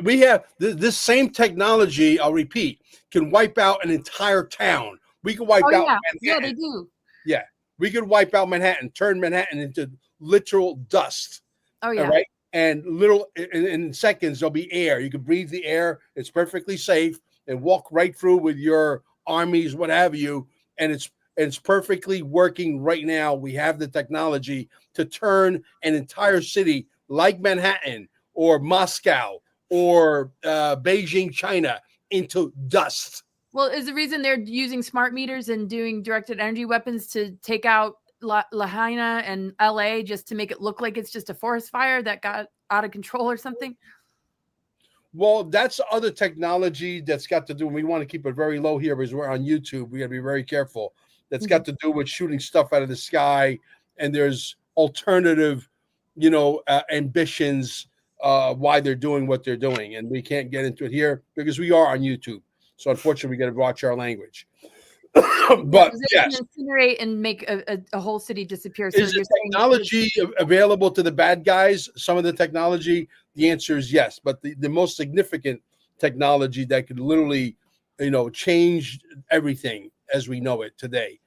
we have this same technology. I'll repeat, can wipe out an entire town. We can wipe out Manhattan. Yeah, they do. Yeah, we could wipe out Manhattan, turn Manhattan into literal dust. Oh yeah, right. And in seconds there'll be air. You can breathe the air. It's perfectly safe, and walk right through with your armies, what have you. And it's perfectly working right now. We have the technology to turn an entire city like Manhattan or Moscow or Beijing, China, into dust. Well, is the reason they're using smart meters and doing directed energy weapons to take out Lahaina and LA just to make it look like it's just a forest fire that got out of control or something? Well, that's other technology that's got to do. We want to keep it very low here because we're on YouTube. We got to be very careful. That's got to do with shooting stuff out of the sky, and there's alternative, ambitions why they're doing what they're doing, and we can't get into it here because we are on YouTube. So unfortunately, we got to watch our language. But yes, incinerate and make a whole city disappear. So is the technology available to the bad guys? Some of the technology, the answer is yes. But the most significant technology that could literally, change everything as we know it today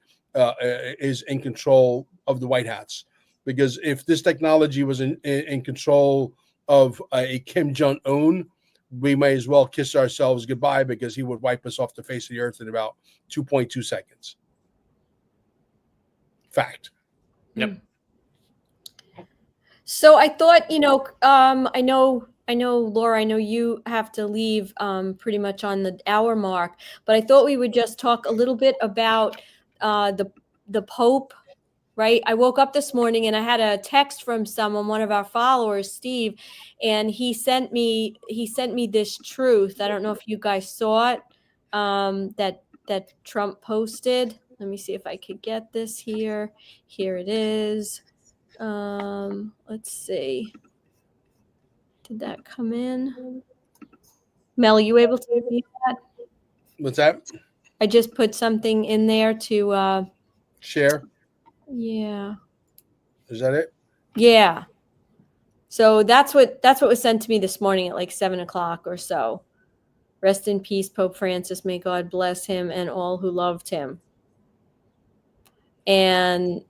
is in control of the White Hats. Because if this technology was in control of a Kim Jong-un, we may as well kiss ourselves goodbye because he would wipe us off the face of the earth in about 2.2 seconds. Fact. Yep. So I thought, I know, Laura, I know you have to leave pretty much on the hour mark, but I thought we would just talk a little bit about the Pope. Right. I woke up this morning and I had a text from one of our followers, Steve, and he sent me this truth. I don't know if you guys saw it, that Trump posted. Let me see if I could get this here. Here it is. Let's see. Did that come in? Mel, are you able to read that? What's that? I just put something in there to share. Yeah. Is that it? Yeah. So that's what was sent to me this morning at like 7:00 or so. Rest in peace, Pope Francis. May God bless him and all who loved him. And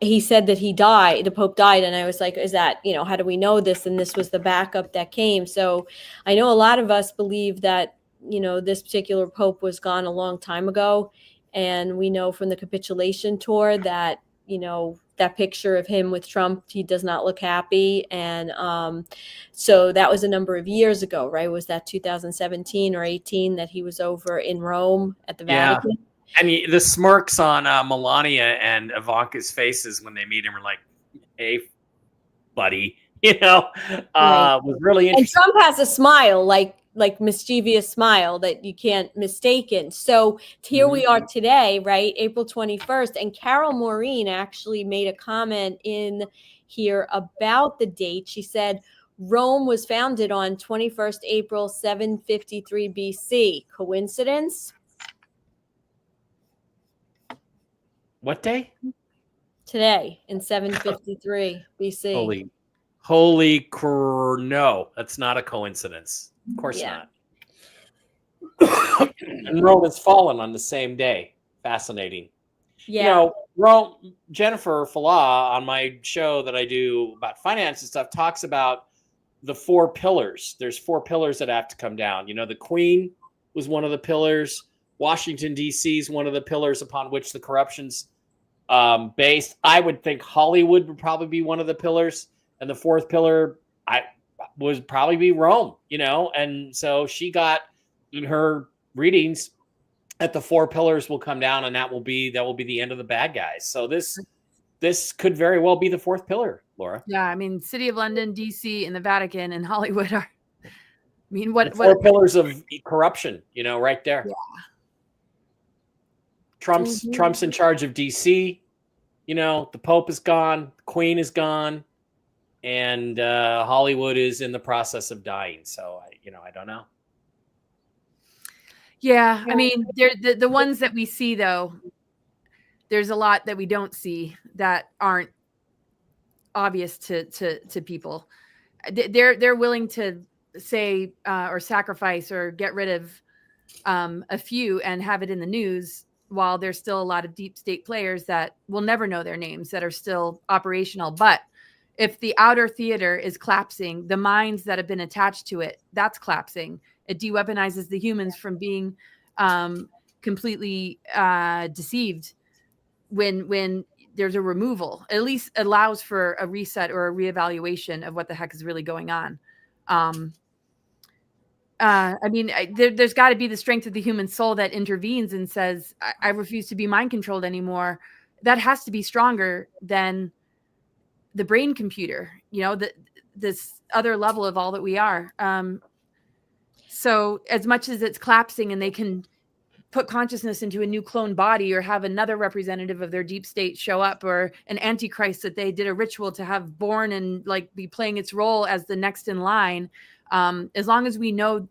he said that he died. The Pope died. And I was like, is that, how do we know this? And this was the backup that came. So I know a lot of us believe that, this particular Pope was gone a long time ago. And we know from the capitulation tour that, that picture of him with Trump, he does not look happy. And so that was a number of years ago, right? Was that 2017 or 18 that he was over in Rome at the Vatican? And the smirks on Melania and Ivanka's faces when they meet him are like, "Hey, buddy," was really interesting. And Trump has a smile, like mischievous smile that you can't mistaken. So here we are today, right? April 21st. And Carol Maureen actually made a comment in here about the date. She said, Rome was founded on 21st April 753 BC. Coincidence? What day? Today in 753 BC. No, that's not a coincidence. Of course not. And Rome has fallen on the same day. Fascinating. Yeah. Rome, Jennifer Falah on my show that I do about finance and stuff talks about the 4 pillars. There's 4 pillars that have to come down. The Queen was one of the pillars. Washington, D.C. is one of the pillars upon which the corruption's based. I would think Hollywood would probably be one of the pillars. And the 4th pillar would probably be Rome, And so she got in her readings that the 4 pillars will come down, and that will be the end of the bad guys. So this could very well be the 4th pillar, Laura. Yeah, I mean, City of London, DC, and the Vatican and Hollywood are. I mean, what 4 pillars of corruption? Right there. Yeah. Trump's in charge of DC. The Pope is gone, the Queen is gone, and Hollywood is in the process of dying. So I don't know. Yeah, I mean, the ones that we see, though, there's a lot that we don't see that aren't obvious to people. They're willing to say or sacrifice or get rid of a few and have it in the news, while there's still a lot of deep state players that we'll never know their names that are still operational. But if the outer theater is collapsing, the minds that have been attached to it, that's collapsing. It de-weaponizes the humans from being completely deceived when there's a removal. At least allows for a reset or a reevaluation of what the heck is really going on. I mean, there's got to be the strength of the human soul that intervenes and says, I refuse to be mind controlled anymore. That has to be stronger than the brain computer, this other level of all that we are. So as much as it's collapsing and they can put consciousness into a new clone body or have another representative of their deep state show up, or an antichrist that they did a ritual to have born and be playing its role as the next in line, as long as we know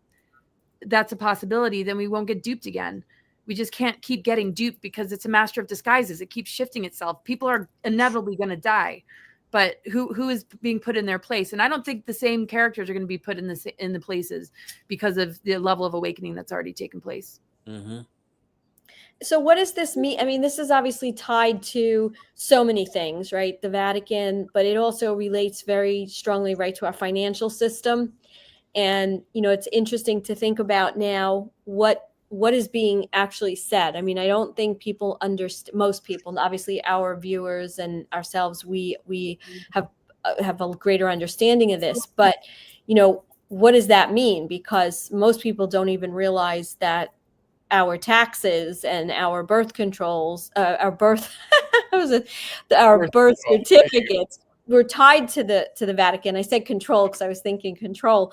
that's a possibility, then we won't get duped again. We just can't keep getting duped because it's a master of disguises. It keeps shifting itself. People are inevitably going to die, but who is being put in their place? And I don't think the same characters are going to be put in the places because of the level of awakening that's already taken place. Mm-hmm. So what does this mean? I mean, this is obviously tied to so many things, right? The Vatican, but it also relates very strongly, right, to our financial system. And, it's interesting to think about now what is being actually said. I mean, I don't think people understand, most people, obviously our viewers and ourselves, we have a greater understanding of this, but, what does that mean? Because most people don't even realize that our taxes and our birth controls, our birth certificates were tied to the Vatican. I said control because I was thinking control.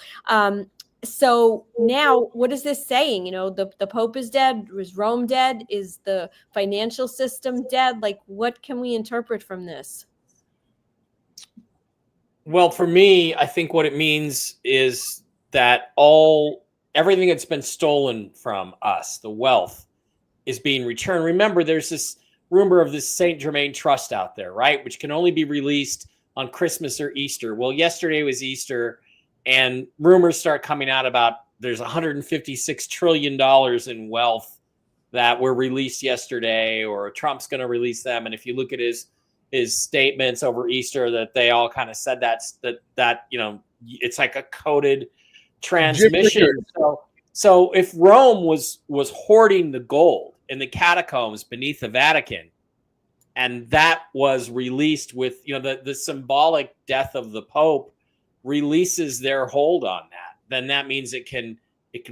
So now what is this saying? The Pope is dead. Was Rome dead? Is the financial system dead? What can we interpret from this? Well, for me, I think what it means is that everything that's been stolen from us, the wealth, is being returned. Remember, there's this rumor of this Saint Germain Trust out there, right? Which can only be released on Christmas or Easter. Well, yesterday was Easter, and rumors start coming out about there's $156 trillion in wealth that were released yesterday, or Trump's going to release them. And if you look at his statements over Easter, that they all kind of said that it's like a coded transmission. So if Rome was hoarding the gold in the catacombs beneath the Vatican, and that was released with the symbolic death of the Pope releases their hold on that, then that means it can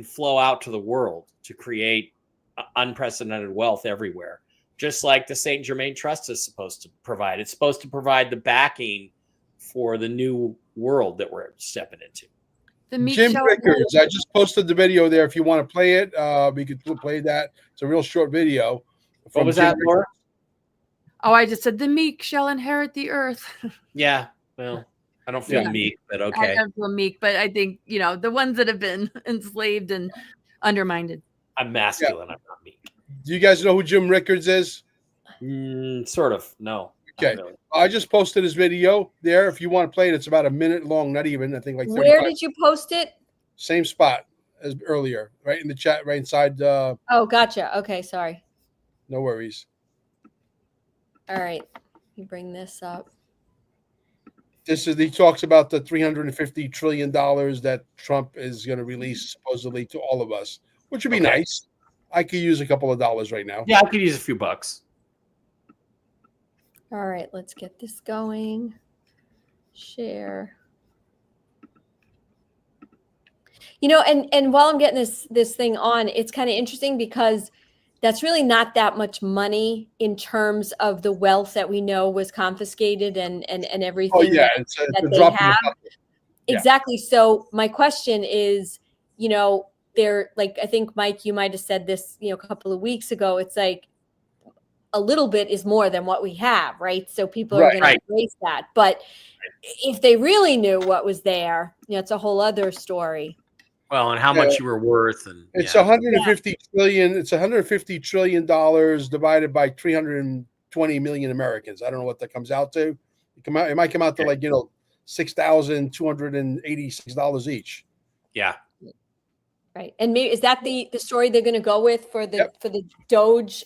flow out to the world to create unprecedented wealth everywhere, just like the St. Germain Trust is supposed to provide. It's supposed to provide the backing for the new world that we're stepping into. The meek Jim shall Rickards, I just posted the video there. If you want to play it, we could play that. It's a real short video. What was Jim that, Laura? Oh, I just said the meek shall inherit the earth. Yeah, well, I don't feel meek, but okay. I don't feel meek, but I think, the ones that have been enslaved and undermined. I'm masculine. I'm not meek. Do you guys know who Jim Rickards is? Sort of. No. Okay. Really. I just posted his video there. If you want to play it, it's about a minute long, not even. I think like 35. Where did you post it? Same spot as earlier, right in the chat, right inside. Oh, gotcha. Okay, sorry. No worries. All right. You bring this up. He talks about the $350 trillion that Trump is going to release supposedly to all of us, which would be nice. I could use a couple of dollars right now. Yeah, I could use a few bucks. All right, let's get this going. Share. And while I'm getting this thing on, it's kind of interesting because that's really not that much money in terms of the wealth that we know was confiscated and everything. Oh yeah, that it's a they drop in have. the bucket. Exactly. So my question is, they're like, I think Mike, you might have said this, a couple of weeks ago. It's like a little bit is more than what we have, right? So people are going to embrace that. But if they really knew what was there, it's a whole other story. Well, and how much you were worth, and it's 150 trillion. It's 150 trillion dollars divided by 320 million Americans. I don't know what that comes out to. It might come out to like $6,286 each. Yeah. Right. And maybe is that the story they're going to go with for the Doge?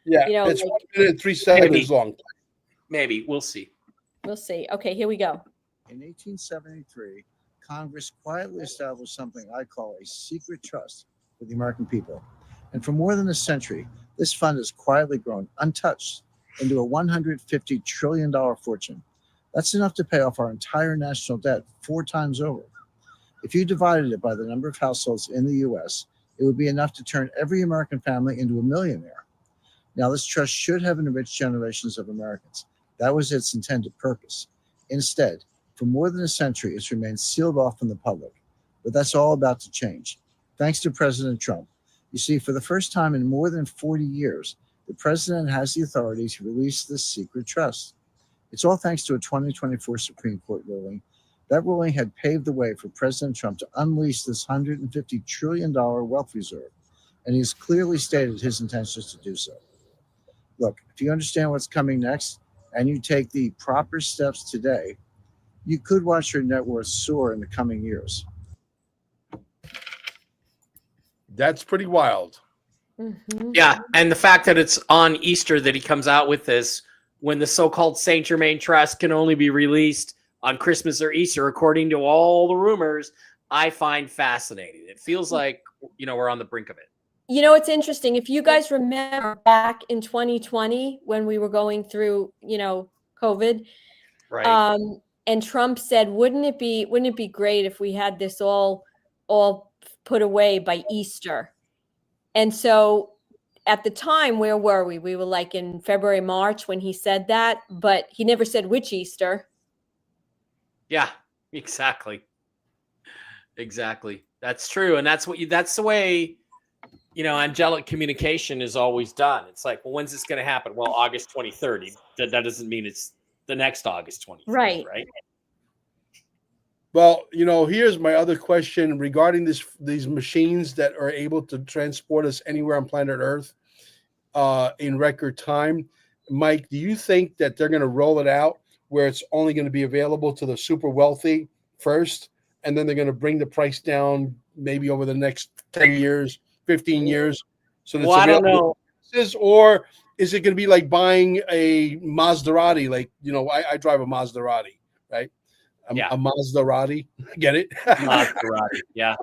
Yeah, it's 1 minute and 3 seconds long. Maybe we'll see. We'll see. Okay, here we go. In 1873, Congress quietly established something I call a secret trust for the American people. And for more than a century, this fund has quietly grown untouched into a $150 trillion fortune. That's enough to pay off our entire national debt 4 times over. If you divided it by the number of households in the U.S., it would be enough to turn every American family into a millionaire. Now, this trust should have enriched generations of Americans. That was its intended purpose. Instead, for more than a century, it's remained sealed off from the public. But that's all about to change. Thanks to President Trump. You see, for the first time in more than 40 years, the president has the authority to release this secret trust. It's all thanks to a 2024 Supreme Court ruling. That ruling had paved the way for President Trump to unleash this $150 trillion wealth reserve, and he's clearly stated his intentions to do so. Look, if you understand what's coming next, and you take the proper steps today, you could watch your net worth soar in the coming years. That's pretty wild. Mm-hmm. Yeah, and the fact that it's on Easter that he comes out with this, when the so-called St. Germain Trust can only be released on Christmas or Easter, according to all the rumors, I find fascinating. It feels like, we're on the brink of it. It's interesting. If you guys remember back in 2020 when we were going through, COVID, right? And Trump said, wouldn't it be great if we had this all put away by Easter? And so at the time, where were we? We were like in February, March when he said that, but he never said which Easter. Yeah, exactly. Exactly. That's true. And that's the way, angelic communication is always done. It's like, well, when's this going to happen? Well, August 23rd. That doesn't mean it's the next August 23rd. Right. Well, here's my other question regarding these machines that are able to transport us anywhere on planet Earth in record time. Mike, do you think that they're going to roll it out where it's only going to be available to the super wealthy first, and then they're going to bring the price down maybe over the next 10 years, 15 years? So that's I don't know. Or is it going to be like buying a Maserati? Like, I drive a Maserati, right? A Maserati. Get it? Maserati. Yeah.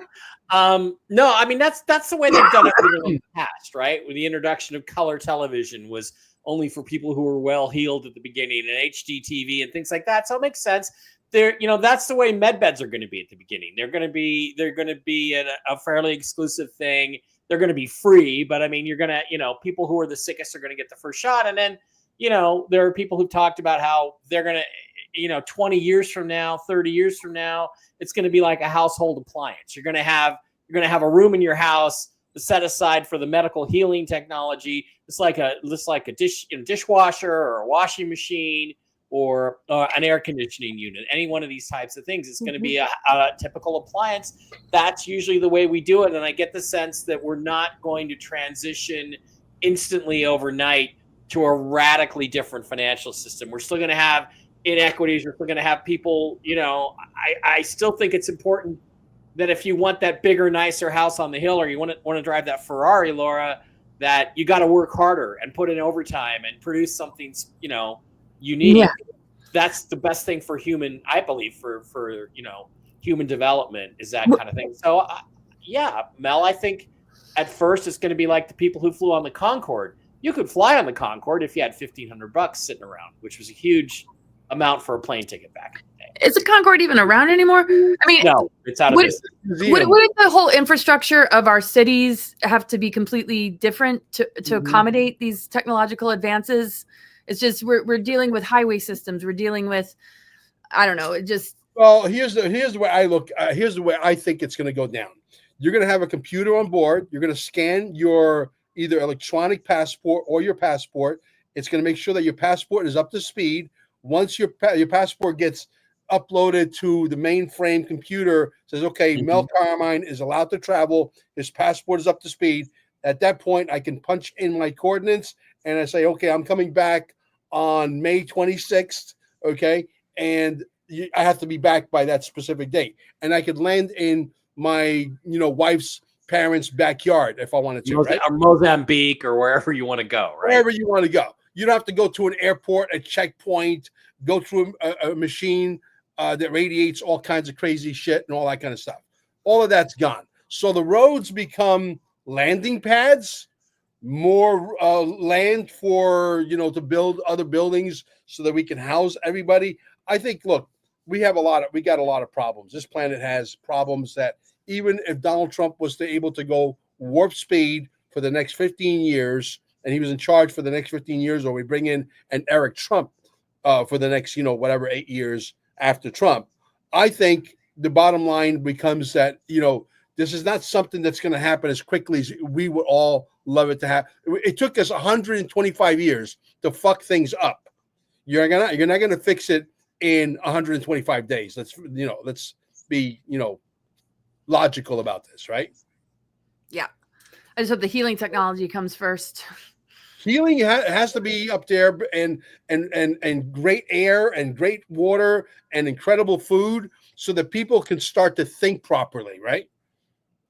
No, I mean, that's the way they've done it in the past, right? With the introduction of color television was only for people who were well-heeled at the beginning, and HD TV and things like that. So it makes sense. That's the way med beds are going to be at the beginning. They're going to be a fairly exclusive thing. they're going to be free, but I mean, you're going to, people who are the sickest are going to get the first shot. And then, there are people who've talked about how they're going to, 20 years from now, 30 years from now, it's going to be like a household appliance. You're going to have a room in your house set aside for the medical healing technology. It's like a dishwasher or a washing machine or an air conditioning unit. Any one of these types of things, it's going to be a typical appliance. That's usually the way we do it. And I get the sense that we're not going to transition instantly overnight to a radically different financial system. We're still going to have inequities. We're still going to have people, I still think it's important that if you want that bigger, nicer house on the hill, or you want to drive that Ferrari, Laura, that you got to work harder and put in overtime and produce something, unique. Yeah. That's the best thing for human, I believe, for human development is that kind of thing. So, Mel, I think at first it's going to be like the people who flew on the Concorde. You could fly on the Concorde if you had $1,500 sitting around, which was a huge amount for a plane ticket back in the day. Is the Concorde even around anymore? I mean, no, it's out of business. Would the whole infrastructure of our cities have to be completely different to accommodate these technological advances? It's just we're dealing with highway systems. We're dealing with, I don't know. It just here's the way I look. Here's the way I think it's going to go down. You're going to have a computer on board. You're going to scan your either electronic passport or your passport. It's going to make sure that your passport is up to speed. Once your passport gets uploaded to the mainframe computer, says, okay, Mel Carmine is allowed to travel. His passport is up to speed. At that point, I can punch in my coordinates and I say, okay, I'm coming back on May 26th. Okay. And I have to be back by that specific date. And I could land in my, wife's parents' backyard if I wanted to, right? Or Mozambique or wherever you want to go, right? Wherever you want to go. You don't have to go to an airport, a checkpoint, go through a machine that radiates all kinds of crazy shit and all that kind of stuff. All of that's gone. So the roads become landing pads, more land for, to build other buildings so that we can house everybody. I think, look, we got a lot of problems. This planet has problems that even if Donald Trump was able to go warp speed for the next 15 years, and he was in charge for the next 15 years, or we bring in an Eric Trump for the next, 8 years after Trump, I think the bottom line becomes that, this is not something that's going to happen as quickly as we would all love it to happen. It took us 125 years to fuck things up. You're not going to fix it in 125 days. Let's be, logical about this, right? Yeah. I just hope the healing technology comes first. Healing has to be up there, and great air and great water and incredible food, so that people can start to think properly, right?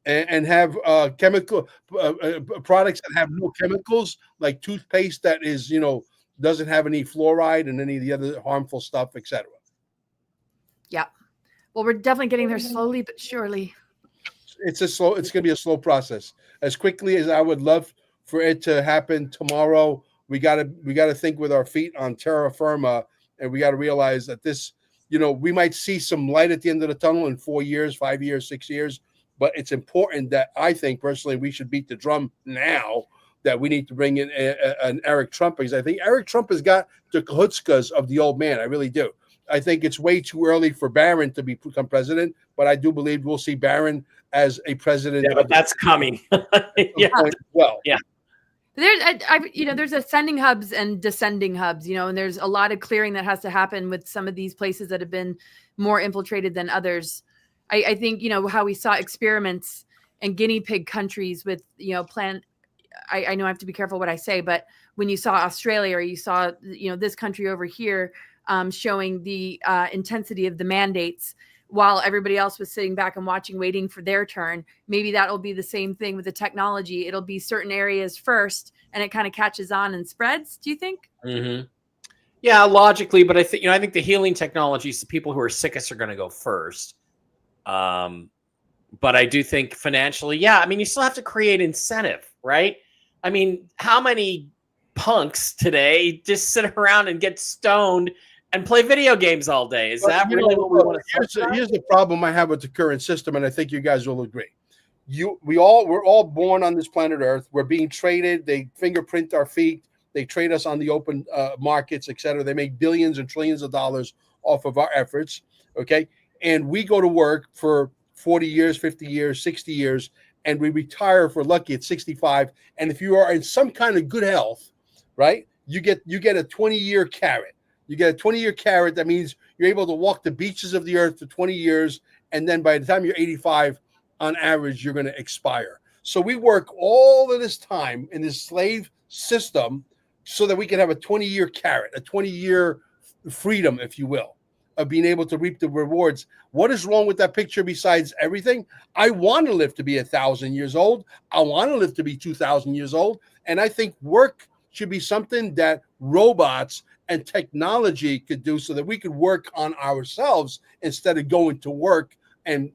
And have chemical products that have no chemicals, like toothpaste that is, doesn't have any fluoride and any of the other harmful stuff, etc. Yeah. Well, we're definitely getting there slowly but surely. It's going to be a slow process. As quickly as I would love for it to happen tomorrow, we got to think with our feet on terra firma, and we got to realize that this, we might see some light at the end of the tunnel in 4 years, 5 years, 6 years, but it's important that I think personally we should beat the drum now that we need to bring in an Eric Trump, because I think Eric Trump has got the chutzpahs of the old man. I really do. I think it's way too early for Barron to become president, but I do believe we'll see Barron as a president. Yeah, but that's coming. Yeah. Well, yeah. There's ascending hubs and descending hubs, and there's a lot of clearing that has to happen with some of these places that have been more infiltrated than others. I think, how we saw experiments in guinea pig countries with, I know I have to be careful what I say, but when you saw Australia or you saw, this country over here showing the intensity of the mandates while everybody else was sitting back and watching, waiting for their turn, maybe that'll be the same thing with the technology. It'll be certain areas first and it kind of catches on and spreads. Do you think? Mm-hmm. Yeah, logically, but I think the healing technologies, the people who are sickest are going to go first. But I do think financially, you still have to create incentive, right? I mean, how many punks today just sit around and get stoned and play video games all day? Is that really what we want to here's the problem I have with the current system, and I think you guys will agree. we're all born on this planet Earth. We're being traded. They fingerprint our feet. They trade us on the open markets, et cetera. They make billions and trillions of dollars off of our efforts. Okay. And we go to work for 40 years, 50 years, 60 years, and we retire for lucky at 65. And if you are in some kind of good health, right, you get a 20-year carrot. You get a 20-year carrot. That means you're able to walk the beaches of the earth for 20 years. And then by the time you're 85, on average, you're going to expire. So we work all of this time in this slave system so that we can have a 20-year carrot, a 20-year freedom, if you will, of being able to reap the rewards. What is wrong with that picture besides everything? I want to live to be 1,000 years old. I want to live to be 2,000 years old. And I think work should be something that robots and technology could do so that we could work on ourselves instead of going to work and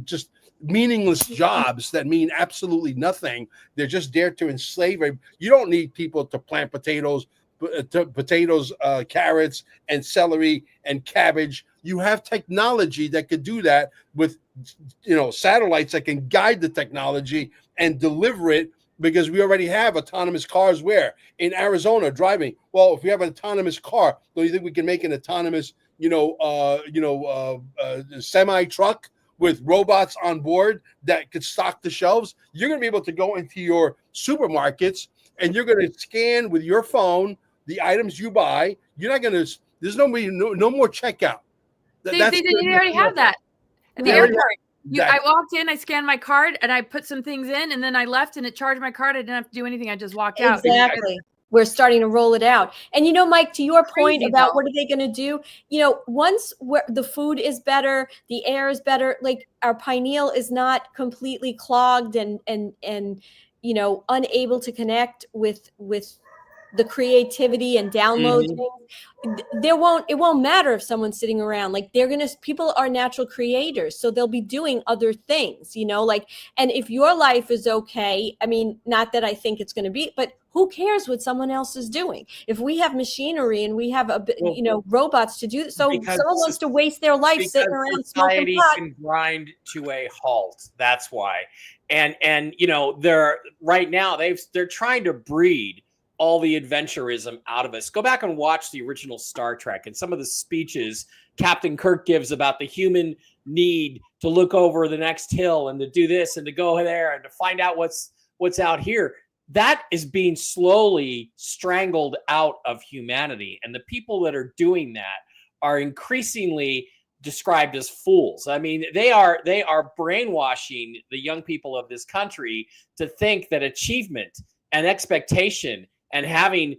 just meaningless jobs that mean absolutely nothing. They're just there to enslave. You don't need people to plant potatoes, carrots, and celery and cabbage. You have technology that could do that with, satellites that can guide the technology and deliver it, because we already have autonomous cars where in Arizona driving. Well, if we have an autonomous car, don't you think we can make an autonomous, semi truck with robots on board that could stock the shelves? You're going to be able to go into your supermarkets and you're going to scan with your phone the items you buy. You're not going to. There's no more checkout. They already have that at the airport. I walked in, I scanned my card, and I put some things in, and then I left, and it charged my card. I didn't have to do anything. I just walked out. Exactly. We're starting to roll it out. And, Mike, to your point about what are they going to do? Once the food is better, the air is better, like our pineal is not completely clogged and unable to connect with the creativity and download things. It won't matter if someone's sitting around. Like people are natural creators, so they'll be doing other things, and if your life is okay, I mean, not that I think it's going to be, but who cares what someone else is doing? If we have machinery and we have robots to do, so someone wants to waste their life sitting around smoking pot. Can grind to a halt. That's why. And they're right now they're trying to breed all the adventurism out of us. Go back and watch the original Star Trek and some of the speeches Captain Kirk gives about the human need to look over the next hill and to do this and to go there and to find out what's out here. That is being slowly strangled out of humanity. And the people that are doing that are increasingly described as fools. I mean, they are brainwashing the young people of this country to think that achievement and expectation and having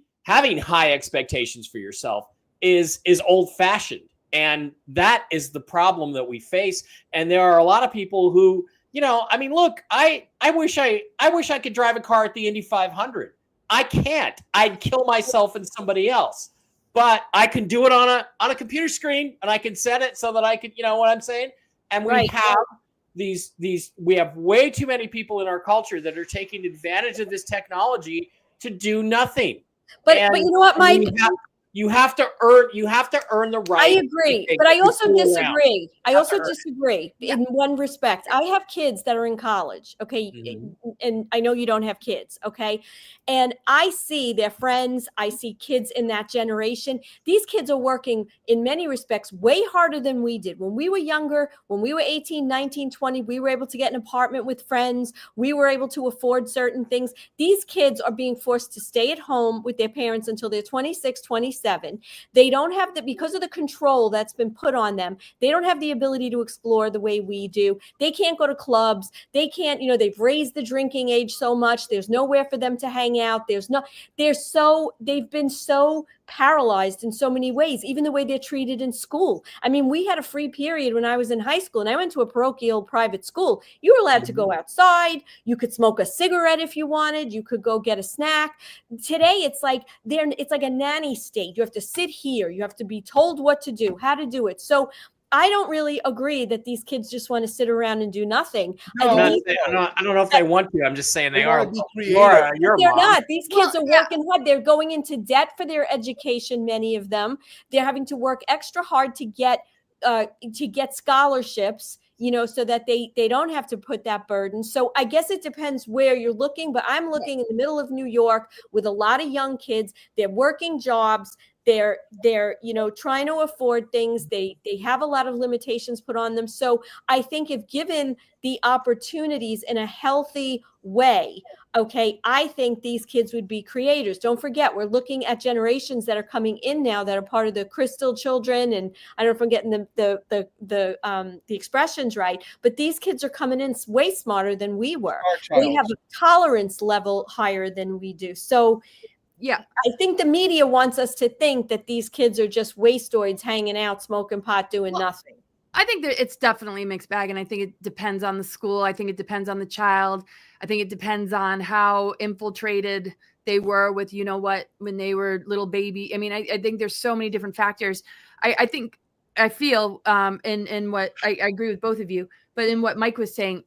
high expectations for yourself is old-fashioned. And that is the problem that we face. And there are a lot of people who, look, I wish I could drive a car at the Indy 500. I can't. I'd kill myself and somebody else. But I can do it on a computer screen, and I can set it so that I could, what I'm saying? And we have we have way too many people in our culture that are taking advantage of this technology to do nothing. But you know what, Mike? You have to earn the right. I agree, but I also disagree. Disagree in one respect. I have kids that are in college, okay? And I know you don't have kids, okay? And I see their friends, I see kids in that generation. These kids are working in many respects way harder than we did. When we were younger, when we were 18, 19, 20, we were able to get an apartment with friends. We were able to afford certain things. These kids are being forced to stay at home with their parents until they're 26, 27. They don't have because of the control that's been put on them, they don't have the ability to explore the way we do. They can't go to clubs. They can't, they've raised the drinking age so much. There's nowhere for them to hang out. They've been so paralyzed in so many ways, even the way they're treated in school. I mean, we had a free period when I was in high school and I went to a parochial private school. You were allowed to go outside. You could smoke a cigarette if you wanted. You could go get a snack. Today, it's like a nanny state. You have to sit here. You have to be told what to do, how to do it. So I don't really agree that these kids just want to sit around and do nothing. I don't know if they want to. I'm just saying they are. They're not. These kids are working hard. They're going into debt for their education. Many of them. They're having to work extra hard to get scholarships. so that they don't have to put that burden. So I guess it depends where you're looking, but I'm looking in the middle of New York with a lot of young kids. They're working jobs. They're trying to afford things. They have a lot of limitations put on them. So I think if given the opportunities in a healthy way, okay, I think these kids would be creators. Don't forget, we're looking at generations that are coming in now that are part of the crystal children. And I don't know if I'm getting the expressions right, but these kids are coming in way smarter than we were. They have a tolerance level higher than we do. So yeah, I think the media wants us to think that these kids are just wastoids hanging out, smoking pot, doing nothing. I think that it's definitely a mixed bag. And I think it depends on the school. I think it depends on the child. I think it depends on how infiltrated they were with, when they were little baby. I mean, I think there's so many different factors. I feel in what I agree with both of you, but in what Mike was saying,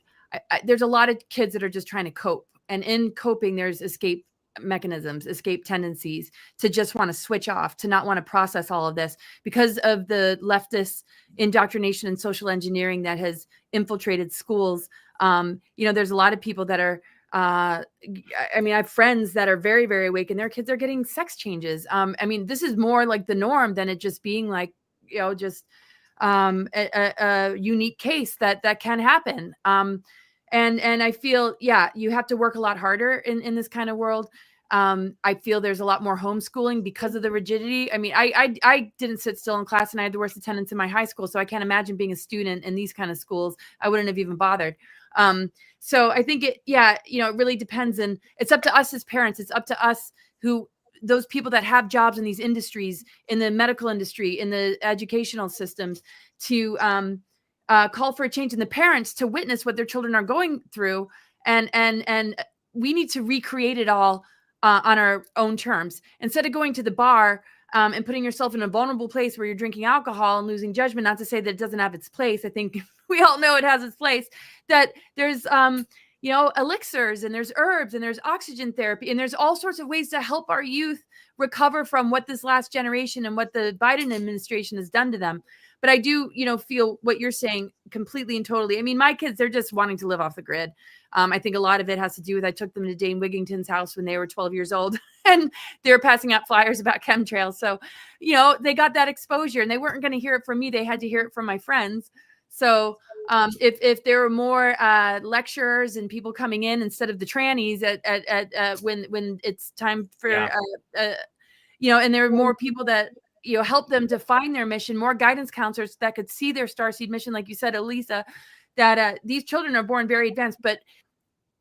there's a lot of kids that are just trying to cope. And in coping, there's escape mechanisms, escape tendencies to just want to switch off, to not want to process all of this because of the leftist indoctrination and social engineering that has infiltrated schools. There's a lot of people that are, I have friends that are very, very awake and their kids are getting sex changes. This is more like the norm than it just being like, just a unique case that can happen. And I feel, you have to work a lot harder in this kind of world. I feel there's a lot more homeschooling because of the rigidity. I mean, I didn't sit still in class and I had the worst attendance in my high school. So I can't imagine being a student in these kind of schools. I wouldn't have even bothered. So I think it really depends. And it's up to us as parents. It's up to us those people that have jobs in these industries, in the medical industry, in the educational systems, to call for a change in the parents to witness what their children are going through. And we need to recreate it all on our own terms. Instead of going to the bar and putting yourself in a vulnerable place where you're drinking alcohol and losing judgment, not to say that it doesn't have its place. I think we all know it has its place, that there's, elixirs and there's herbs and there's oxygen therapy and there's all sorts of ways to help our youth recover from what this last generation and what the Biden administration has done to them. But I do, feel what you're saying completely and totally. I mean, my kids, they're just wanting to live off the grid. I think a lot of it has to do with, I took them to Dane Wigington's house when they were 12 years old and they were passing out flyers about chemtrails. So, they got that exposure and they weren't going to hear it from me. They had to hear it from my friends. So if there were more lecturers and people coming in instead of the trannies at when it's time for, and there are more people that, help them to find their mission, more guidance counselors that could see their starseed mission. Like you said, Elisa, that these children are born very advanced, but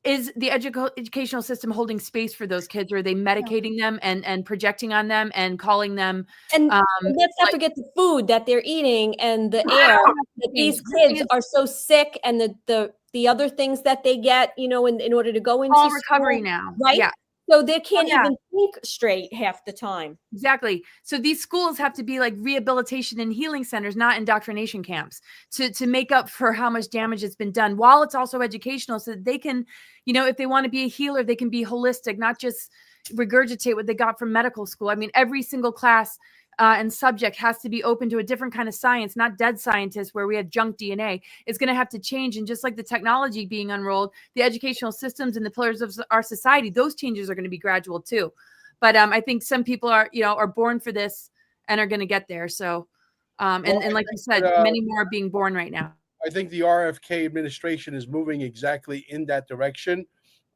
is the educational system holding space for those kids? Or are they medicating them and projecting on them and calling them? And let's not forget the food that they're eating and the air. That these kids are so sick, and the other things that they get, in order to go into all recovery school, now, right? Yeah. So they can't even think straight half the time. Exactly. So these schools have to be like rehabilitation and healing centers, not indoctrination camps, to make up for how much damage has been done, while it's also educational, so that they can, if they want to be a healer, they can be holistic, not just regurgitate what they got from medical school. I mean, every single class and subject has to be open to a different kind of science, not dead scientists where we have junk DNA. It's going to have to change. And just like the technology being unrolled, the educational systems and the pillars of our society, those changes are going to be gradual too. But I think some people are born for this and are going to get there. So, and like you said, many more are being born right now. I think the RFK administration is moving exactly in that direction.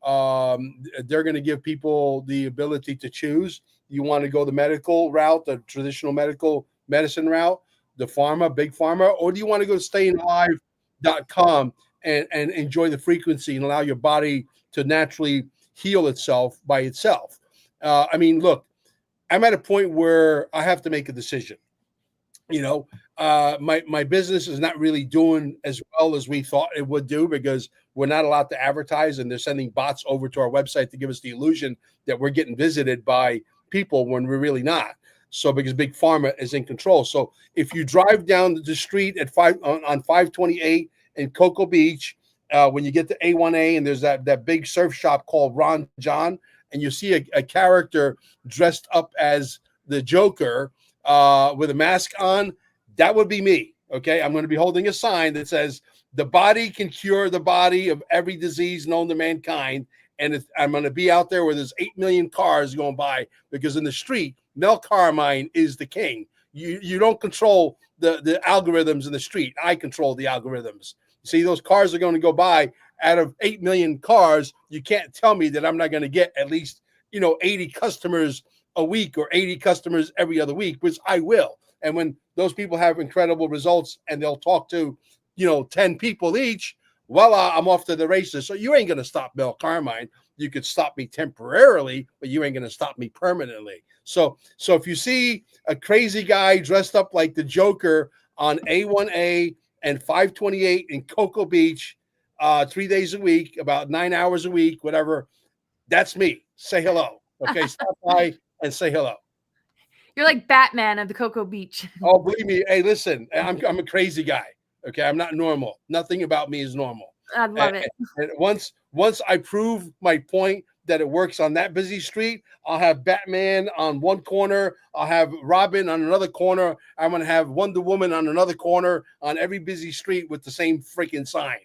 They're going to give people the ability to choose. You want to go the medical route, the traditional medical medicine route, the pharma, big pharma, or do you want to go to stayingalive.com and enjoy the frequency and allow your body to naturally heal itself by itself? Look, I'm at a point where I have to make a decision. My business is not really doing as well as we thought it would do because we're not allowed to advertise, and they're sending bots over to our website to give us the illusion that we're getting visited by people when we're really not. So because big pharma is in control. So if you drive down the street at on 528 in Cocoa Beach, when you get to A1A, and there's that big surf shop called Ron John, and you see a character dressed up as the Joker with a mask on, that would be me. Okay, I'm going to be holding a sign that says, The body can cure the body of every disease known to mankind. And I'm going to be out there where there's 8 million cars going by, because in the street, Mel Carmine is the king. You don't control the algorithms in the street. I control the algorithms. See, those cars are going to go by. Out of 8 million cars, you can't tell me that I'm not going to get at least 80 customers a week or 80 customers every other week, which I will. And when those people have incredible results and they'll talk to 10 people each, voila, I'm off to the races. So you ain't going to stop Mel Carmine. You could stop me temporarily, but you ain't going to stop me permanently. So if you see a crazy guy dressed up like the Joker on A1A and 528 in Cocoa Beach 3 days a week, about 9 hours a week, whatever, that's me. Say hello. Okay, stop by and say hello. You're like Batman of the Cocoa Beach. Oh, believe me. Hey, listen, I'm a crazy guy. Okay, I'm not normal. Nothing about me is normal. I love it. And once I prove my point that it works on that busy street, I'll have Batman on one corner. I'll have Robin on another corner. I'm going to have Wonder Woman on another corner on every busy street with the same freaking sign.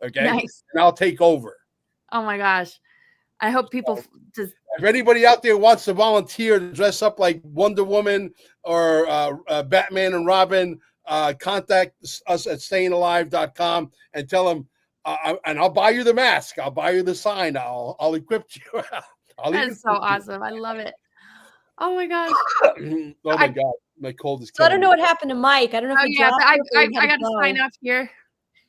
Okay, Nice. And I'll take over. Oh my gosh. I hope people just. If anybody out there wants to volunteer to dress up like Wonder Woman or Batman and Robin, contact us at stayingalive.com and tell them, and I'll buy you the mask. I'll buy you the sign. I'll equip you. That's so awesome. I love it. Oh my gosh. Oh my God. My cold is So I killing don't know me. what happened to Mike. I don't know if Oh he yeah, dropped but it or he I had got to go. sign off here.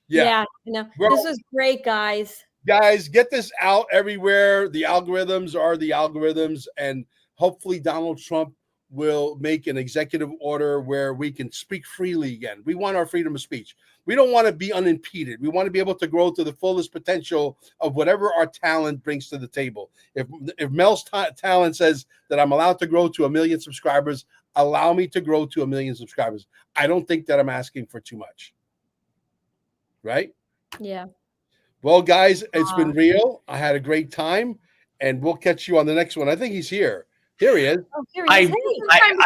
Yeah, this was great, guys. Guys, get this out everywhere. The algorithms are the algorithms, and hopefully Donald Trump will make an executive order where we can speak freely again. We want our freedom of speech. We don't want to be unimpeded. We want to be able to grow to the fullest potential of whatever our talent brings to the table. If Mel's talent says that I'm allowed to grow to 1 million subscribers, allow me to grow to 1 million subscribers. I don't think that I'm asking for too much. Right? Yeah. Well, guys, it's been real. I had a great time, and we'll catch you on the next one. I think he's here. Here he is. Oh, here he is.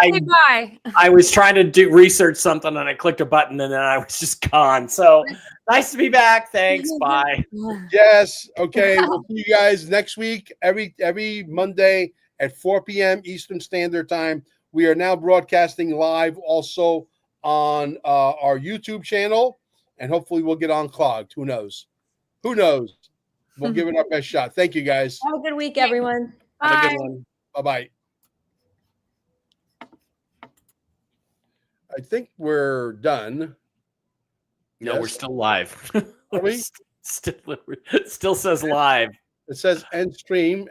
Say bye. I was trying to do research something and I clicked a button and then I was just gone. So nice to be back. Thanks. Bye. Yes. Okay. We'll see you guys next week, every Monday at 4 p.m. Eastern Standard Time. We are now broadcasting live also on our YouTube channel, and hopefully we'll get unclogged. Who knows? Who knows? We'll give it our best shot. Thank you, guys. Have a good week, everyone. Have a good one. Bye-bye. I think we're done. No, Yes. we're still live. Are we? Still says live. It says end stream.